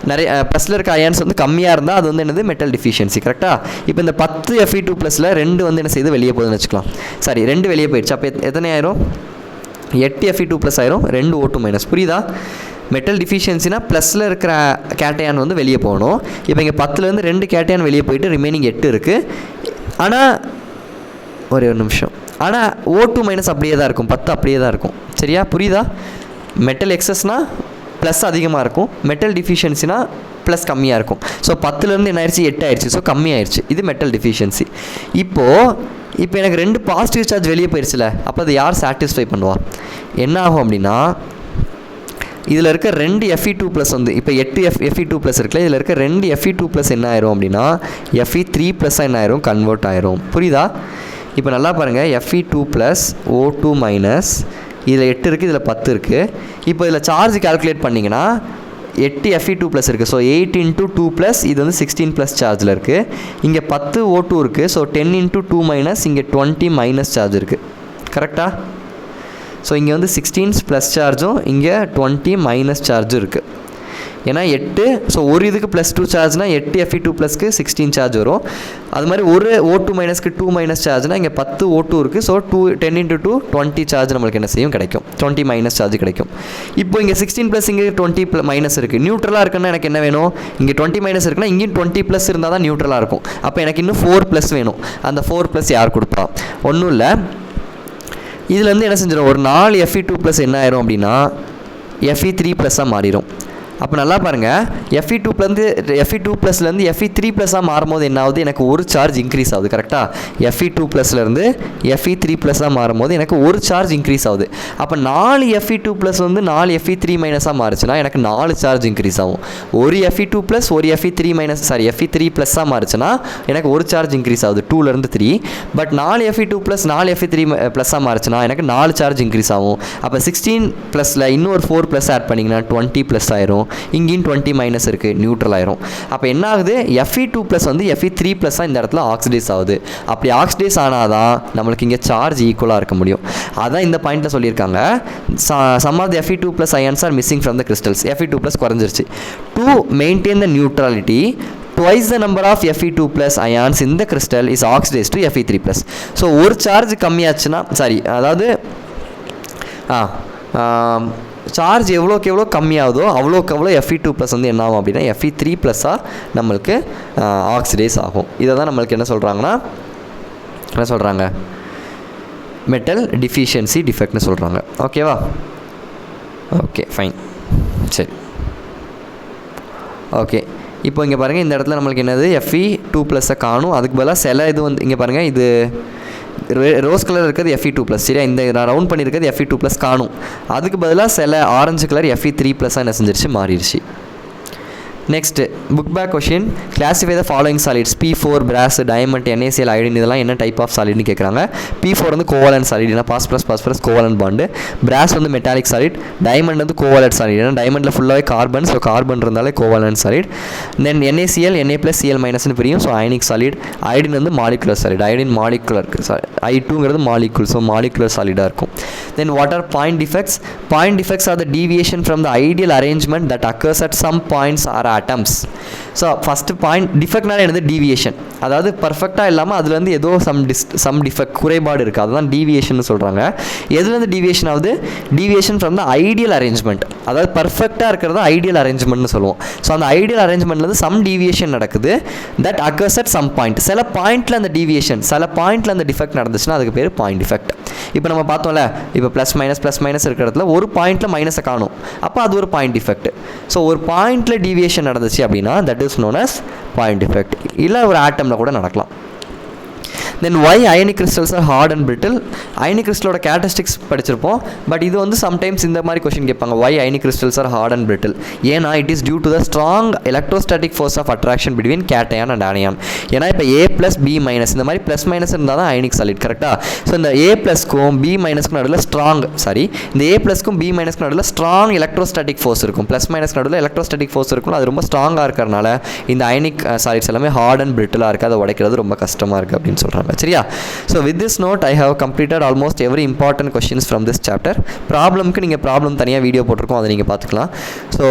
நிறைய ப்ளஸில் இருக்க அயான்ஸ் வந்து கம்மியாக இருந்தால் அது வந்து என்னது? Metal deficiency. கரெக்டாக? இப்போ இந்த 10 Fe2+ல் 2 வந்து என்ன செய்யுது? வெளியே போகுதுன்னு வச்சுக்கலாம். 2 வெளியே போயிடுச்சு. அப்போ எத்தனை ஆயிரும்? 8 Fe2+ ஆயிரும், 2 O2-. புரியுதா? மெட்டல் டிஃபிஷியன்சினா ப்ளஸில் இருக்கிற கேட்டையான் வந்து வெளியே போகணும். இப்போ இங்கே 10லேருந்து 2 கேட்டையான் வெளியே போயிட்டு ரிமைனிங் 8 இருக்குது. ஆனால் ஒரே ஒரு நிமிஷம், ஆனால் O2- அப்படியே தான் இருக்கும், 10 அப்படியே தான் இருக்கும். சரியா? புரியுதா? மெட்டல் எக்ஸஸ்னால் ப்ளஸ் அதிகமாக இருக்கும், மெட்டல் டிஃபிஷியன்சினா ப்ளஸ் கம்மியாக இருக்கும். ஸோ 10லேருந்து என்ன ஆயிடுச்சு? 8 ஆயிடுச்சு. ஸோ கம்மியாயிடுச்சு. இது மெட்டல் டிஃபிஷியன்சி. இப்போ எனக்கு 2 பாசிட்டிவ் சார்ஜ் வெளியே போயிடுச்சுல, அப்போ அது யார் சாட்டிஸ்ஃபை பண்ணுவா? என்ன ஆகும் அப்படின்னா இதில் இருக்க 2 Fe2+ வந்து இப்போ 8 Fe2+ இருக்குல்ல, இதில் இருக்க 2 Fe2+ என்ன ஆயிரும் அப்படின்னா Fe3+ என்ன ஆயிரும்? கன்வெர்ட் ஆயிரும். புரியுதா? இப்போ நல்லா பாருங்கள். Fe2+, O2-, இதில் 8 இருக்குது, இதில் 10 இருக்குது. இப்போ இதில் சார்ஜ் கால்குலேட் பண்ணிங்கன்னா 8 Fe2+ இருக்குது. ஸோ 8 × 2+, இது வந்து 16+ சார்ஜில் இருக்குது. இங்கே 10 O2 இருக்குது. ஸோ 10 × 2-, இங்கே 20- சார்ஜ் இருக்குது. கரெக்டாக? ஸோ இங்கே வந்து 16+ சார்ஜும் இங்கே 20- சார்ஜும் இருக்குது. ஏன்னா 8, ஸோ ஒரு இதுக்கு +2 சார்ஜ்னால் 8 Fe2+க்கு 16 சார்ஜ் வரும். அது மாதிரி ஒரு O2-க்கு 2- சார்ஜ்னால் இங்கே 10 O2 இருக்குது. ஸோ 10 × 2 20 சார்ஜ் நம்மளுக்கு என்ன செய்யும்? கிடைக்கும். 20- சார்ஜ் கிடைக்கும். இப்போ இங்கே 16+, இங்கே 20- இருக்குது. நியூட்ரலாக இருக்குன்னா எனக்கு என்ன வேணும்? இங்கே 20- இருக்குன்னா இங்கேயும் 20+ இருந்தால் தான் நியூட்ரலாக இருக்கும். அப்போ எனக்கு இன்னும் 4+ வேணும். அந்த 4+ யார் கொடுப்பா? ஒன்றும் இல்லை, இதுலேருந்து என்ன செஞ்சிடும்? ஒரு 4 Fe2+ என்ன ஆயிரும் அப்படின்னா Fe3+ மாறிடும். அப்போ நல்லா பாருங்கள். Fe2+லேருந்து Fe3+ மாறும்போது என்ன ஆகுது? எனக்கு ஒரு சார்ஜ் இன்க்ரீஸ் ஆகுது. கரெக்டாக? Fe2+லேருந்து Fe3+ மாறும்போது எனக்கு ஒரு சார்ஜ் இன்க்ரீஸ் ஆகுது. அப்போ 4 Fe2+ வந்து 4 Fe3- மாறுச்சுன்னா எனக்கு 4 சார்ஜ் இன்க்ரீஸ் ஆகும். ஒரு Fe2+, ஒரு Fe3+ மாறுச்சுன்னா எனக்கு ஒரு சார்ஜ் இன்க்ரீஸ் ஆகுது, 2லேருந்து 3. பட் 4 Fe2+, 4 Fe3+ மாறுச்சுன்னா எனக்கு 4 சார்ஜ் இன்க்ரீஸ் ஆகும். அப்போ 16+ல் இன்னொரு 4+ ஆட் பண்ணிங்கன்னா 20+ ஆயிரும். இங்கேயும் 20- இருக்குது, நியூட்ரல் ஆயிரும். அப்போ என்ன ஆகுது? Fe2+ வந்து Fe3+ இந்த இடத்துல ஆக்சிடைஸ் ஆகுது. அப்படி ஆக்சிடைஸ் ஆனால் தான் நம்மளுக்கு இங்கே சார்ஜ் ஈக்குவலாக இருக்க முடியும். அதான் இந்த பாயிண்ட்டில் சொல்லியிருக்காங்க. Some of the Fe2+ ions are missing from the crystals. Fe2+ குறைஞ்சிருச்சு. To maintain the neutrality, twice the number of Fe2+ ions in the crystal is oxidized to Fe3+. So ஒரு சார்ஜ் கம்மியாச்சுன்னா அதாவது சார்ஜ் எவ்வளோக்கு எவ்வளோ கம்மியாகுதோ அவ்வளோக்கு அவ்வளோ Fe2+ வந்து என்ன ஆகும் அப்படின்னா Fe3+ நம்மளுக்கு ஆக்சிடைஸ் ஆகும். இதை தான் நம்மளுக்கு என்ன சொல்கிறாங்க? மெட்டல் டிஃபிஷியன்சி டிஃபெக்ட்னு சொல்கிறாங்க. ஓகேவா? Okay, fine. சரி, ஓகே. இப்போ இங்கே பாருங்கள், இந்த இடத்துல நம்மளுக்கு என்னது? Fe2+ காணும். அதுக்கு பதிலாக சில இது வந்து இங்கே பாருங்கள், இது ரோஸ் கலர் இருக்கிறது Fe2+. சரியா? இந்த நான் ரவுண்ட் பண்ணியிருக்கிறது Fe2+ காணும். அதுக்கு பதிலாக சில ஆரஞ்சு கலர் Fe3+ என்ன செஞ்சிருச்சு? மாறிடுச்சு. Next book back question. Classify the following solids. P4 brass, diamond, NaCl, iodine இதெல்லாம் என்ன டைப் ஆஃப் சாலிட்னு கேட்குறாங்க. P4 வந்து கோவலன்ட் சாலிட், ஏன்னா பாஸ்பரஸ் கோவலன்ட் பாண்டு. பிராஸ் வந்து மெட்டாலிக் சாலிட். டைமண்ட் வந்து கோவலன்ட் சாலிட், ஏன்னா டைமண்டில் ஃபுல்லாகவே கார்பன், ஸோ கார்பன் இருந்தாலே covalent solid. Then NaCl, Na+Cl- பிரியும், ஸோ அயனிக் சாலிட். அயோடின் வந்து மாலிகுலர் சாலிட், அயோடின் மாலிகுலர், I2ங்கிறது மாலிகுல், ஸோ மாலிகுலர் சாலிடாக இருக்கும். Then what R point defects? Point defects are the deviation from the ideal arrangement that occurs at some points are atoms. So first point டிஃபெக்ட்னால என்னது deviation, அதாவது பர்ஃபெக்டாக இல்லாமல் அதுலேருந்து ஏதோ சம் டிஃபெக்ட் குறைபாடு இருக்குது, அதுதான் டீவியேஷன் சொல்கிறாங்க. எதுலேருந்து டீவியேஷன் ஆகுது? Deviation from the ideal arrangement, அதாவது பர்ஃபெக்டாக இருக்கிறது ஐடியல் அரேஞ்ச்மெண்ட்னு சொல்லுவோம். ஸோ அந்த ஐடியல் அரேஞ்ச்மெண்ட்லேருந்து சம் டீவியேஷன் நடக்குது, that occurs at some point. சில பாயிண்ட்டில் அந்த டீவியேஷன், சில பாயிண்ட்டில் அந்த டிஃபெக்ட் நடந்துச்சுன்னா அதுக்கு பேர் பாயிண்ட் டிஃபெக்ட். இப்போ நம்ம பார்த்தோம்ல, இப்போ ப்ளஸ் மைனஸ் இருக்கிற இடத்துல ஒரு பாயிண்ட்டில் மைனஸை காணும், அப்போ அது ஒரு பாயிண்ட் டிஃபெக்ட். ஸோ ஒரு பாயிண்ட்டில் டீவியேஷன் நடந்துச்சு அப்படின்னா that is known as point defect. இல்லை ஒரு ஆட்டமில் கூட நடக்கலாம். Then why ionic crystals are hard and brittle? Ionic கிறிஸ்டலோட கேரக்டரிஸ்டிக்ஸ் படிச்சிருப்போம், பட் இது வந்து சம்டைம்ஸ் இந்த மாதிரி கொஸ்டின் கேட்பாங்க, why ionic crystals are hard and brittle? ஏன்னா it is due to the strong electrostatic force of attraction between cation and anion. ஏன்னா இப்போ A + B- இந்த மாதிரி ப்ளஸ் மைனஸ் இருந்தால் தான் அயனிக் சாலிட், கரெக்டாக? ஸோ இந்த A+க்கும் B- நடுவில் இந்த A+க்கும் B- நடுவில் ஸ்ட்ராங் எலக்ட்ரோஸ்டாட்டிக் ஃபோர்ஸ் இருக்கும், ப்ளஸ் மைனஸ் நடுவில் எலக்ட்ரோஸ்டாட்டிக் ஃபோர்ஸ் இருக்கும், அது ரொம்ப ஸ்ட்ராங்காக இருக்கிறனால இந்த அயனிக் சாலிட்ஸ் எல்லாமே ஹார்ட் அண்ட் பிரிட்டிலாக இருக்குது, அதை உடைக்கிறது ரொம்ப கஷ்டமாக இருக்குது அப்படின்னு சொல்கிறாங்க. சரியா? So with this note I have completed almost every important questions from this chapter. ப்ராப்ளம்க்கு நீங்கள் ப்ராப்ளம் தனியாக வீடியோ போட்டிருக்கோம், அதை நீங்கள் பார்த்துக்கலாம். ஸோ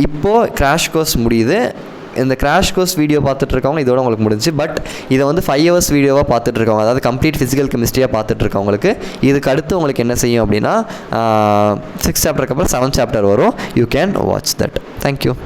இப்போது கிராஷ் கோர்ஸ் முடியுது. இந்த கிராஷ் கோர்ஸ் வீடியோ பார்த்துட்ருக்கவங்க இதோட உங்களுக்கு முடிஞ்சு, பட் இதை வந்து 5 hours வீடியோவாக பார்த்துட்ருக்கவங்க, அதாவது கம்ப்ளீட் ஃபிசிக்கல் கெமிஸ்ட்ரியாக பார்த்துட்ருக்கவங்களுக்கு இதுக்கு அடுத்து உங்களுக்கு என்ன செய்யும் அப்படின்னா 6th சாப்டருக்கு அப்புறம் 7th சாப்டர் வரும். You can watch that. Thank you.